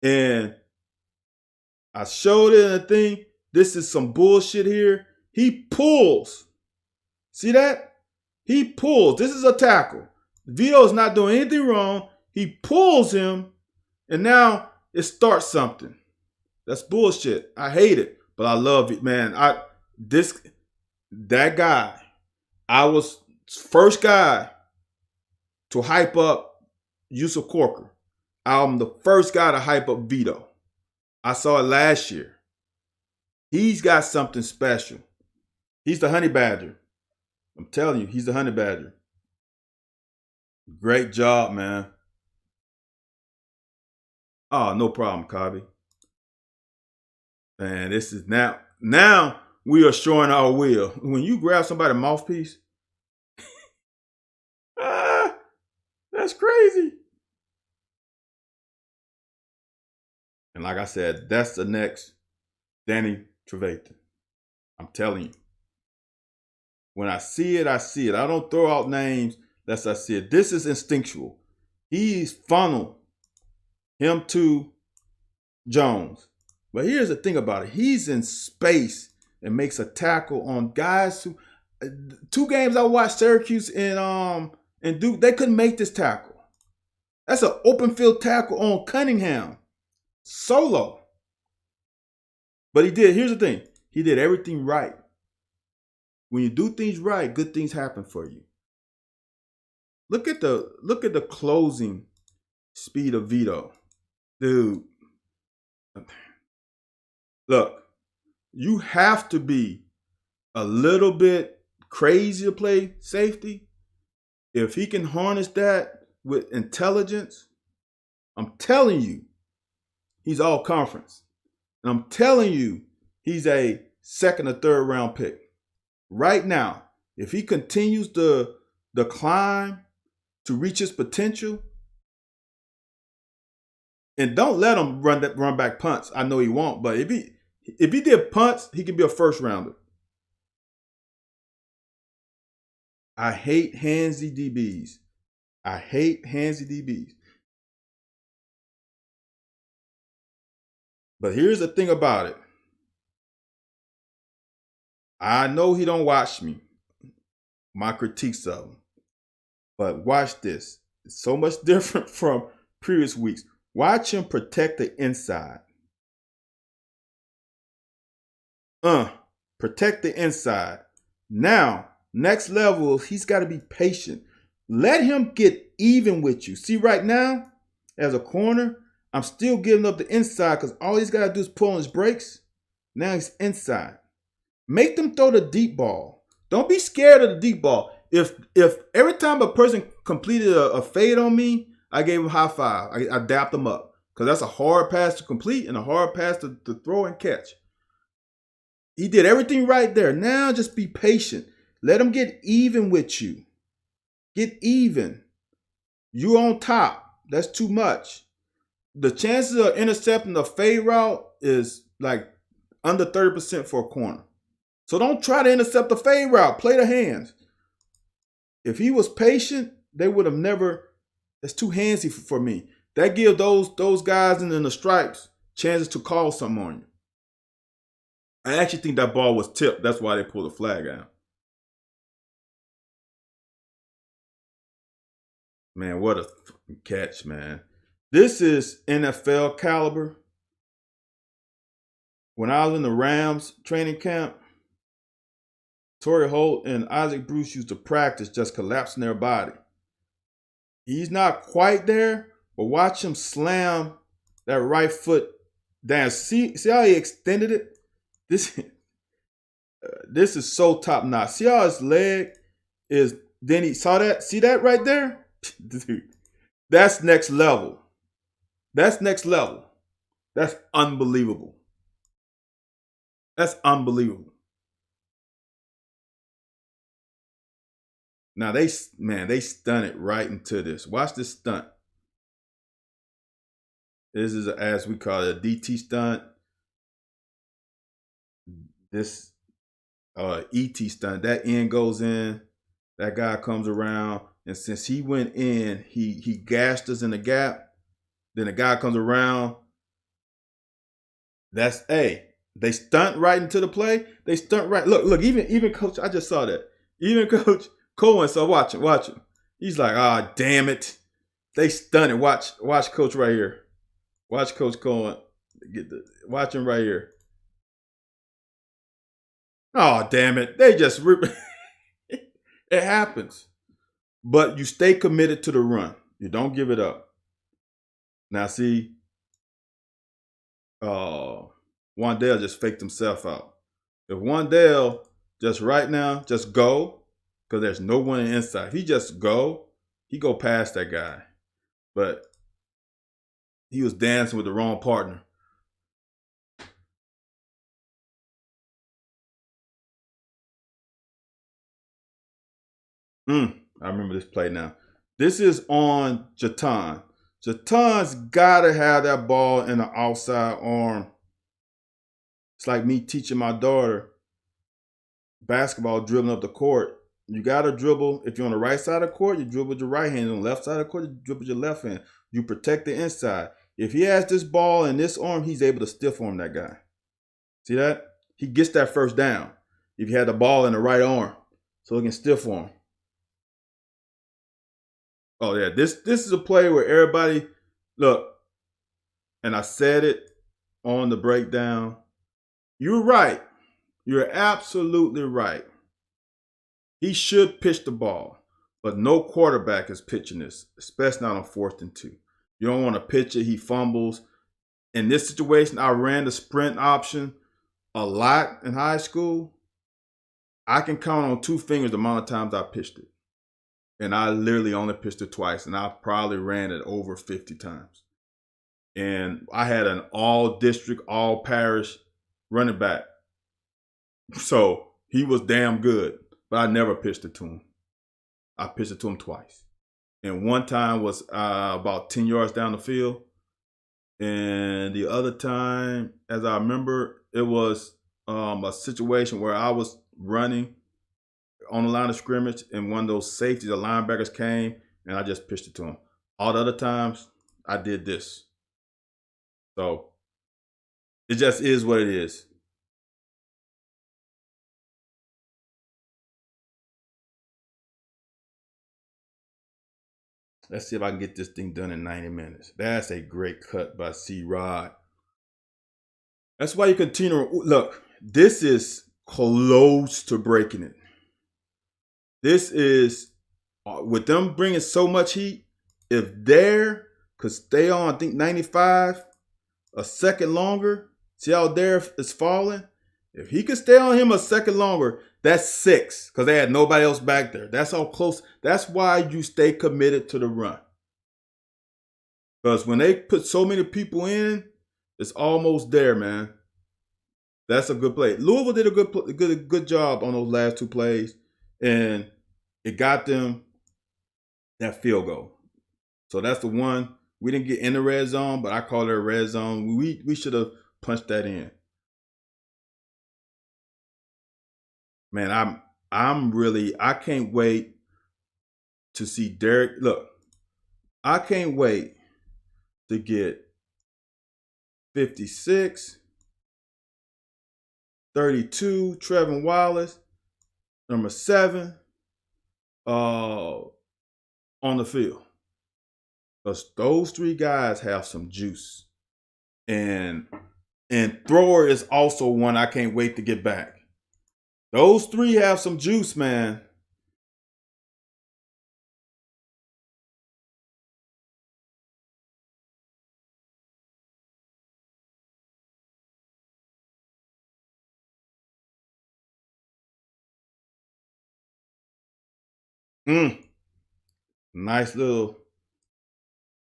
Speaker 1: And I showed it in a thing. This is some bullshit here. He pulls. See that? He pulls. This is a tackle. Vito's not doing anything wrong. He pulls him, and now it starts something. That's bullshit. I hate it, but I love it, man. That guy, I was first guy to hype up Yusuf Corker. I'm the first guy to hype up Vito. I saw it last year. He's got something special. He's the honey badger. I'm telling you, he's the honey badger. Great job, man. Oh, no problem, Cobby. Man, this is now we are showing our will. When you grab somebody's mouthpiece, that's crazy. And like I said, that's the next Danny Trevathan. I'm telling you. When I see it, I see it. I don't throw out names unless I see it. This is instinctual. He's funneled him to Jones. But here's the thing about it. He's in space and makes a tackle on guys who 2 games I watched, Syracuse and Duke, they couldn't make this tackle. That's an open field tackle on Cunningham. Solo. But he did. Here's the thing. He did everything right. When you do things right, good things happen for you. Look at the closing speed of Vito. Dude. Look, you have to be a little bit crazy to play safety. If he can harness that with intelligence, I'm telling you, he's all conference. And I'm telling you, he's a 2nd or 3rd round pick. Right now, if he continues the climb to reach his potential, and don't let him run back punts. I know he won't, but if he did punts, he could be a 1st rounder. I hate handsy DBs. I hate handsy DBs. But here's the thing about it. I know he don't watch me, my critiques of him. But watch this. It's so much different from previous weeks. Watch him protect the inside. Protect the inside. Now, next level, he's got to be patient. Let him get even with you. See, right now, as a corner, I'm still giving up the inside because all he's got to do is pull on his brakes. Now he's inside. Make them throw the deep ball. Don't be scared of the deep ball. If every time a person completed a fade on me, I gave him a high five. I dapped him up because that's a hard pass to complete and a hard pass to throw and catch. He did everything right there. Now just be patient. Let him get even with you. Get even. You're on top. That's too much. The chances of intercepting a fade route is like under 30% for a corner. So don't try to intercept the fade route. Play the hands. If he was patient, they would have never. That's too handsy for me. That gives those guys in the stripes chances to call something on you. I actually think that ball was tipped. That's why they pulled the flag out. Man, what a fucking catch, man. This is NFL caliber. When I was in the Rams training camp, Torrey Holt and Isaac Bruce used to practice just collapsing their body. He's not quite there, but watch him slam that right foot down. See how he extended it? This is so top notch. See how his leg is Then he saw that. See that right there? Dude, that's next level. That's next level. That's unbelievable. That's unbelievable. Now they stunted right into this. Watch this stunt. This is as we call it a DT stunt. This ET stunt. That end goes in. That guy comes around, and since he went in, he gashed us in the gap. Then the guy comes around. That's a. They stunt right into the play. They stunt right. Look. Even coach. I just saw that. Even Coach Cohen. So watch him. He's like, ah, damn it. They stunted. Watch Coach right here. Watch Coach Cohen. Watch him right here. Oh, damn it. They just rip. It happens. But you stay committed to the run. You don't give it up. Now, see, Wandale just faked himself out. If Wandale just right now, just go, because there's no one inside. If he just go, he go past that guy. But he was dancing with the wrong partner. I remember this play now. This is on Jatan. Jatan's got to have that ball in the outside arm. It's like me teaching my daughter basketball, dribbling up the court. You got to dribble. If you're on the right side of the court, you dribble with your right hand. On the left side of the court, you dribble with your left hand. You protect the inside. If he has this ball in this arm, he's able to stiff arm that guy. See that? He gets that first down if he had the ball in the right arm, so he can stiff arm. Oh yeah, this is a play where everybody look, and I said it on the breakdown. You're right. You're absolutely right. He should pitch the ball, but no quarterback is pitching this, especially not on 4th and 2. You don't want to pitch it. He fumbles. In this situation, I ran the sprint option a lot in high school. I can count on 2 fingers the amount of times I pitched it. And I literally only pitched it twice, and I probably ran it over 50 times. And I had an all-district, all-parish running back. So he was damn good, but I never pitched it to him. I pitched it to him twice. And one time was about 10 yards down the field. And the other time, as I remember, it was a situation where I was running on the line of scrimmage, and one of those safeties, the linebackers came, and I just pitched it to him. All the other times, I did this. So it just is what it is. Let's see if I can get this thing done in 90 minutes. That's a great cut by C-Rod. That's why you continue. Look, this is close to breaking it. This is, with them bringing so much heat, if Dare could stay on, I think 95, a second longer, see how Dare is falling? If he could stay on him a second longer, that's 6, because they had nobody else back there. That's how close. That's why you stay committed to the run. Because when they put so many people in, it's almost there, man. That's a good play. Louisville did a good job on those last 2 plays, and it got them that field goal. So that's the one. We didn't get in the red zone, but I call it a red zone. We should have punched that in. Man, I can't wait to see Derek. Look, I can't wait to get 56, 32, Trevin Wallace, number 7, on the field. Because those 3 guys have some juice. And Thrower is also one I can't wait to get back. Those 3 have some juice, man. Nice little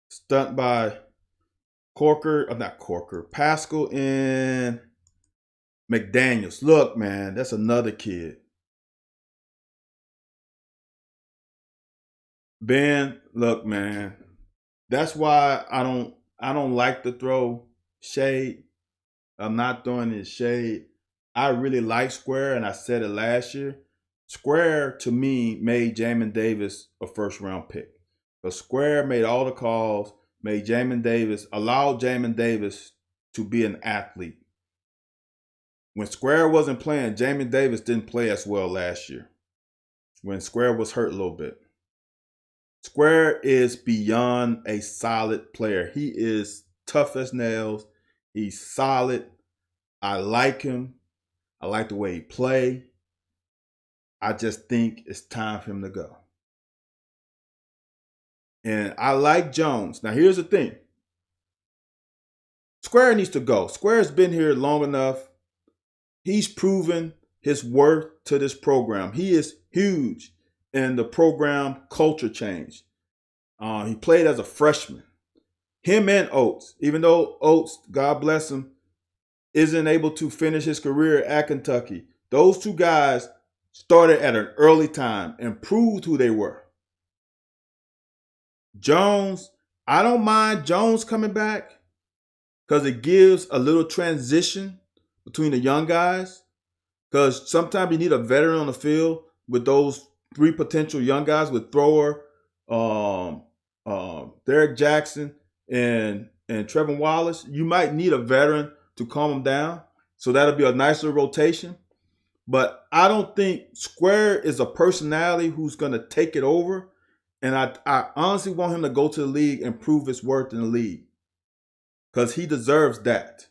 Speaker 1: stunt by not Corker, Pascal and McDaniels. Look, man, that's another kid. Ben, look, man, that's why I don't like to throw shade. I'm not throwing this shade. I really like Square, and I said it last year. Square to me made Jamin Davis a first round pick. But Square made all the calls, made Jamin Davis, allowed Jamin Davis to be an athlete. When Square wasn't playing, Jamin Davis didn't play as well last year. When Square was hurt a little bit. Square is beyond a solid player. He is tough as nails. He's solid. I like him. I like the way he play. I just think it's time for him to go. And I like Jones. Now, here's the thing. Square needs to go. Square's been here long enough. He's proven his worth to this program. He is huge in the program culture change. He played as a freshman. Him and Oates, even though Oates, God bless him, isn't able to finish his career at Kentucky, those two guys started at an early time and proved who they were. Jones, I don't mind Jones coming back because it gives a little transition between the young guys, because sometimes you need a veteran on the field with those three potential young guys with Thrower, Derek Jackson, and Trevor Wallace. You might need a veteran to calm them down. So that'll be a nice little rotation. But I don't think Square is a personality who's going to take it over. And I honestly want him to go to the league and prove his worth in the league, because he deserves that.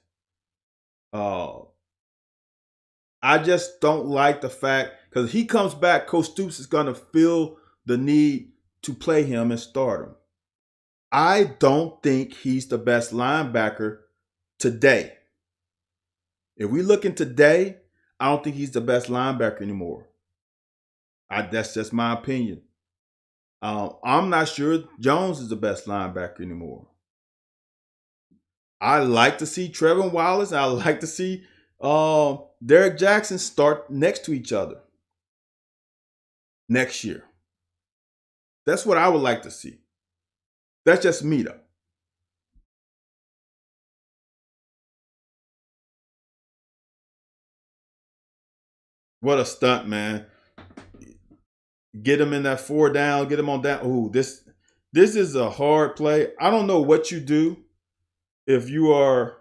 Speaker 1: I just don't like the fact, because he comes back, Coach Stoops is going to feel the need to play him and start him. I don't think he's the best linebacker today. If we look in today, I don't think he's the best linebacker anymore. That's just my opinion. I'm not sure Jones is the best linebacker anymore. I like to see Trevor Wallace. I like to see Derek Jackson start next to each other next year. That's what I would like to see. That's just me, though. What a stunt, man. Get him in that 4 down, get him on down. Ooh, this is a hard play. I don't know what you do if you are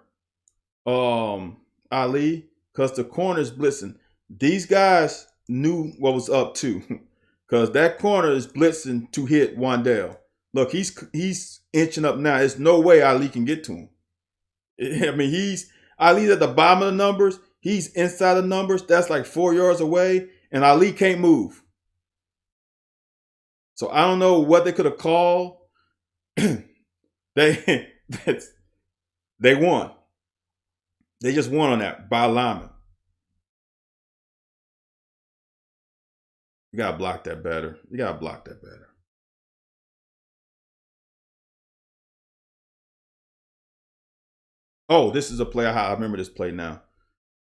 Speaker 1: Ali, because the corner's blitzing. These guys knew what was up too, because that corner is blitzing to hit Wandale. Look, he's inching up now. There's no way Ali can get to him. I mean, Ali's at the bottom of the numbers. He's inside the numbers. That's like 4 yards away, and Ali can't move. So I don't know what they could have called. They won. They just won on that by lineman. You gotta block that better. You gotta block that better. Oh, this is a play. I remember this play now.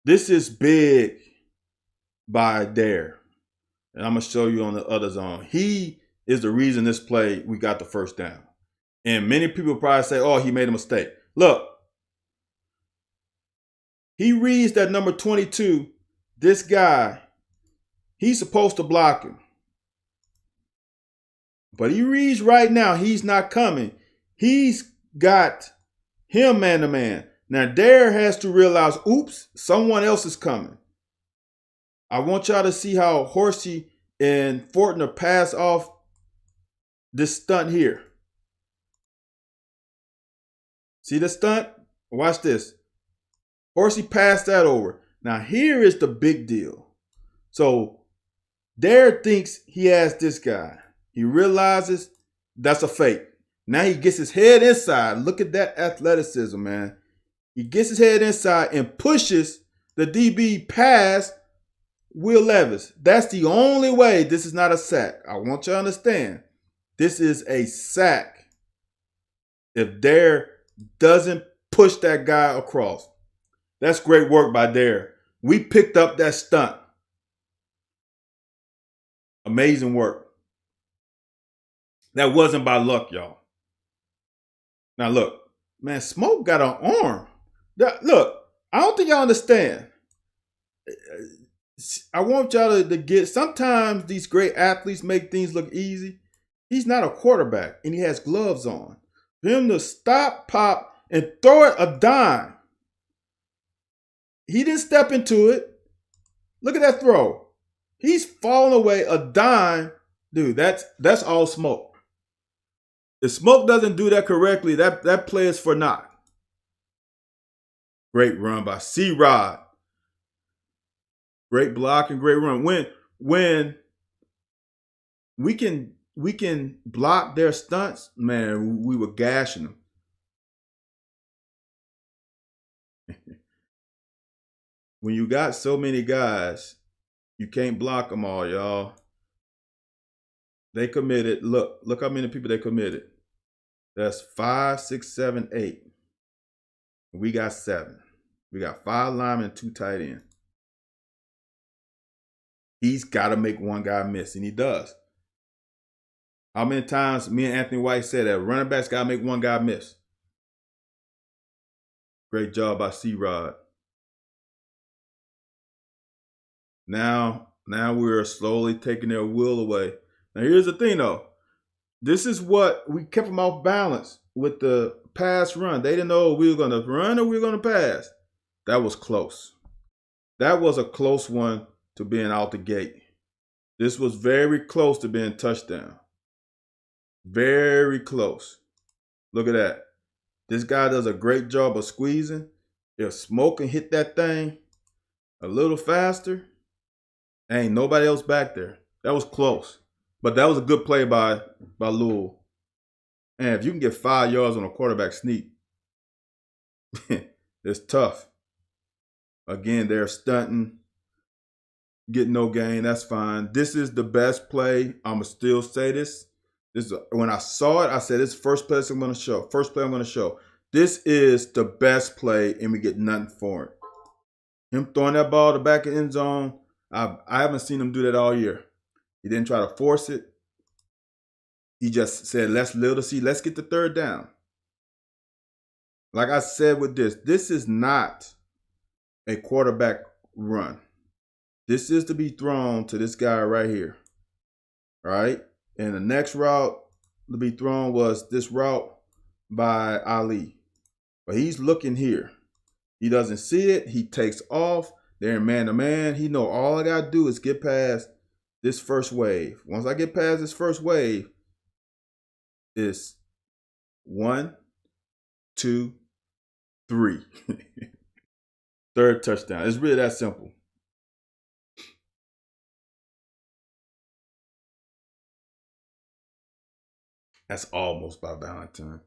Speaker 1: This is big by Dare. And I'm going to show you on the other zone. He is the reason this play, we got the first down. And many people probably say, oh, he made a mistake. Look, he reads that number 22. This guy, he's supposed to block him. But he reads right now, he's not coming. He's got him man to man. Now, Dare has to realize, oops, someone else is coming. I want y'all to see how Horsey and Fortner pass off this stunt here. See the stunt? Watch this. Horsey passed that over. Now, here is the big deal. So, Dare thinks he has this guy. He realizes that's a fake. Now he gets his head inside. Look at that athleticism, man. He gets his head inside and pushes the DB past Will Levis. That's the only way this is not a sack. I want you to understand. This is a sack if Dare doesn't push that guy across. That's great work by Dare. We picked up that stunt. Amazing work. That wasn't by luck, y'all. Now look, man, Smoke got an arm. Look, I don't think y'all understand. I want y'all to get, sometimes these great athletes make things look easy. He's not a quarterback and he has gloves on. For him to stop, pop, and throw it a dime. He didn't step into it. Look at that throw. He's falling away a dime. Dude, that's all Smoke. If Smoke doesn't do that correctly, that play is for naught. Great run by C-Rod. Great block and great run. When we can block their stunts, man, we were gashing them. When you got so many guys, you can't block them all, y'all. They committed. Look how many people they committed. That's 5, 6, 7, 8. We got 7. We got 5 linemen and 2 tight ends. He's got to make one guy miss, and he does. How many times me and Anthony White said that running backs got to make one guy miss? Great job by C-Rod. Now we're slowly taking their will away. Now here's the thing though. This is what we kept them off balance with the pass run. They didn't know we were going to run or we were going to pass. That was close. That was a close one to being out the gate. This was very close to being touchdown. Very close. Look at that. This guy does a great job of squeezing. If Smoke can hit that thing a little faster, ain't nobody else back there. That was close. But that was a good play by Louisville. And if you can get 5 yards on a quarterback sneak, it's tough. Again, they're stunting. Get no gain. That's fine. This is the best play. I'm going to still say this. When I saw it, I said, this is the first play I'm going to show. First play I'm going to show. This is the best play, and we get nothing for it. Him throwing that ball to the back of the end zone, I haven't seen him do that all year. He didn't try to force it. He just said, let's see. Let's get the 3rd down. Like I said with this is not a quarterback run. This is to be thrown to this guy right here. All right? And the next route to be thrown was this route by Ali. But he's looking here. He doesn't see it. He takes off. They're man-to-man. He know all I got to do is get past this first wave. Once I get past this first wave, it's 1, 2, 3. 3rd touchdown. It's really that simple. That's almost by Valentine.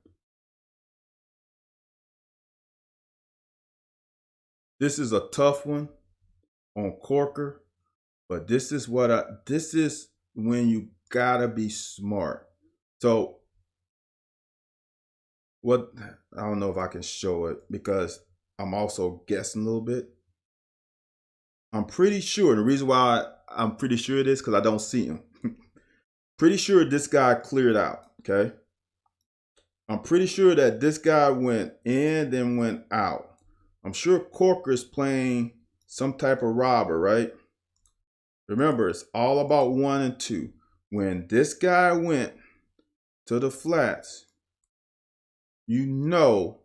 Speaker 1: This is a tough one on Corker, but this is when you gotta be smart. So what, I don't know if I can show it because I'm also guessing a little bit. I'm pretty sure, the reason why I'm pretty sure it is because I don't see him. Pretty sure this guy cleared out, okay? I'm pretty sure that this guy went in, then went out. I'm sure Corker's playing some type of robber, right? Remember, it's all about 1 and 2. When this guy went to the flats, you know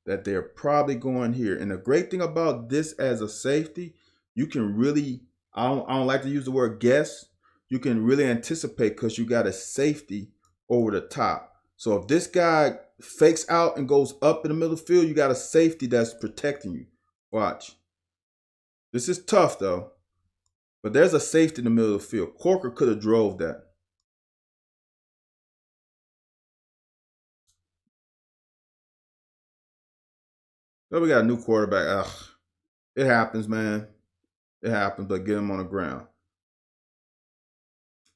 Speaker 1: that they're probably going here. And the great thing about this as a safety, you can really, I don't like to use the word guess. You can really anticipate because you got a safety over the top. So if this guy fakes out and goes up in the middle of the field, you got a safety that's protecting you. Watch. This is tough though. But there's a safety in the middle of the field. Corker could have drove that. So we got a new quarterback. Ugh. It happens, man. It happens, but get them on the ground.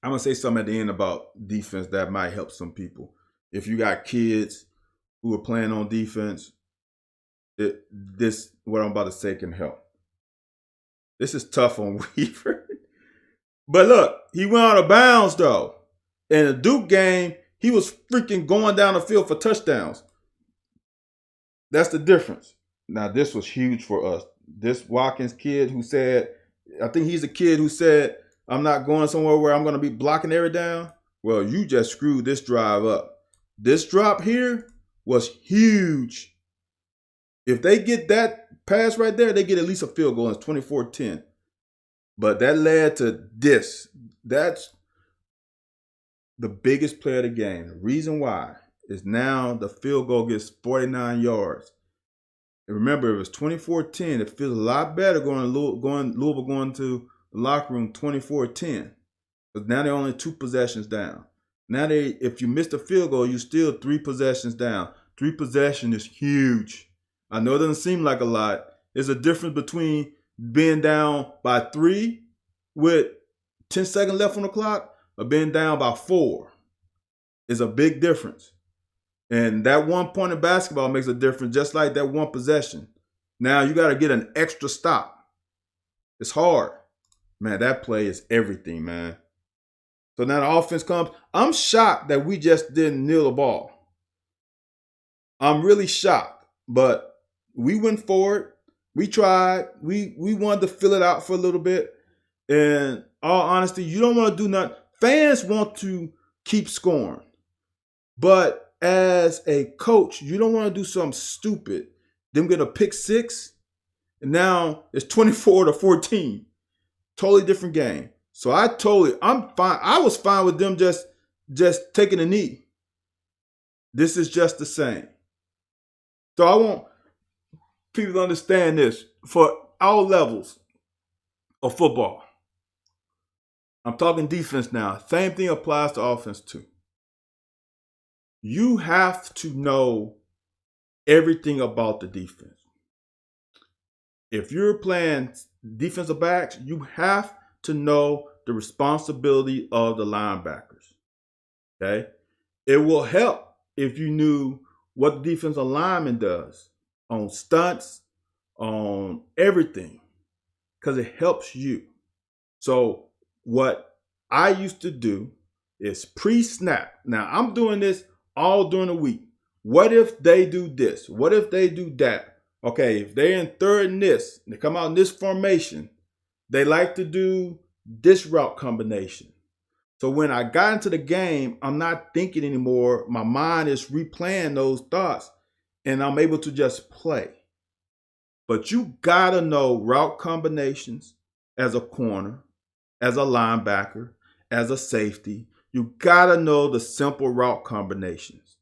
Speaker 1: I'm gonna say something at the end about defense that might help some people. If you got kids who are playing on defense, this what I'm about to say can help. This is tough on Weaver. But look, he went out of bounds though. In the Duke game, he was freaking going down the field for touchdowns. That's the difference. Now, this was huge for us. This Watkins kid who said, I think he's a kid who said, I'm not going somewhere where I'm going to be blocking every down. Well, you just screwed this drive up. This drop here was huge. If they get that pass right there, they get at least a field goal. It's 24-10. But that led to this. That's the biggest play of the game. The reason why is now the field goal gets 49 yards. And remember, it was 24-10. It feels a lot better Louisville going to the locker room 24-10. But now they're only 2 possessions down. Now if you miss the field goal, you're still 3 possessions down. 3 possessions is huge. I know it doesn't seem like a lot. There's a difference between being down by 3 with 10 seconds left on the clock or being down by 4. Is a big difference. And that 1 point in basketball makes a difference, just like that 1 possession. Now you got to get an extra stop. It's hard. Man, that play is everything, man. So now the offense comes. I'm shocked that we just didn't kneel the ball. I'm really shocked. But we went forward. We tried. We wanted to fill it out for a little bit. And all honesty, you don't want to do nothing. Fans want to keep scoring. But as a coach, you don't want to do something stupid. Them get a pick 6. And now it's 24-14. Totally different game. So I'm fine. I was fine with them just taking a knee. This is just the same. So I want people to understand this for all levels of football. I'm talking defense now. Same thing applies to offense too. You have to know everything about the defense. If you're playing defensive backs, you have to know the responsibility of the linebackers. Okay? It will help if you knew what the defensive lineman does on stunts, on everything, because it helps you. So what I used to do is pre-snap. Now, I'm doing this all during the week. What if they do this? What if they do that? Okay, if they're in third and this, they come out in this formation, they like to do this route combination. So when I got into the game, I'm not thinking anymore. My mind is replaying those thoughts, and I'm able to just play. But you gotta know route combinations as a corner, as a linebacker, as a safety. You gotta know the simple route combinations.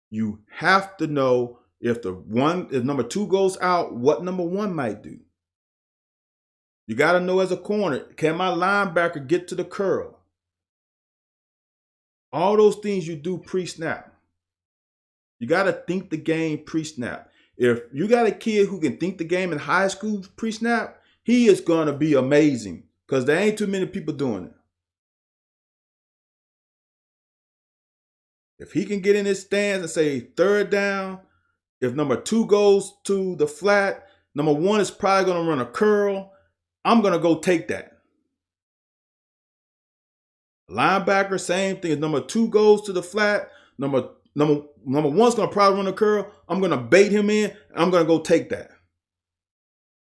Speaker 1: You have to know if number 2 goes out, what number 1 might do. You gotta know as a corner, can my linebacker get to the curl? All those things you do pre-snap. You gotta think the game pre-snap. If you got a kid who can think the game in high school pre-snap, he is gonna be amazing because there ain't too many people doing it. If he can get in his stance and say third down, if number 2 goes to the flat, number 1 is probably going to run a curl. I'm going to go take that. Linebacker, same thing. If number 2 goes to the flat, number 1's going to probably run a curl. I'm going to bait him in. And I'm going to go take that.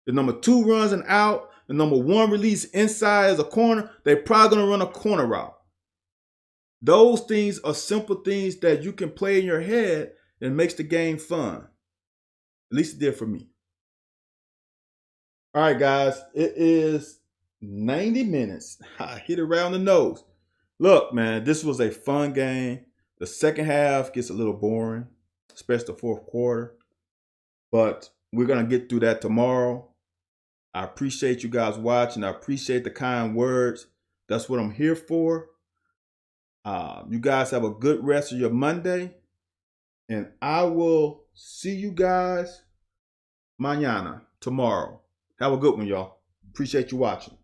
Speaker 1: If number 2 runs an out and number 1 release inside as a corner, they're probably going to run a corner route. Those things are simple things that you can play in your head and makes the game fun. At least it did for me. All right, guys, it is 90 minutes. I hit it around the nose. Look, man, this was a fun game. The second half gets a little boring, especially the fourth quarter. But we're going to get through that tomorrow. I appreciate you guys watching. I appreciate the kind words. That's what I'm here for. You guys have a good rest of your Monday. And I will see you guys mañana, tomorrow. Have a good one, y'all. Appreciate you watching.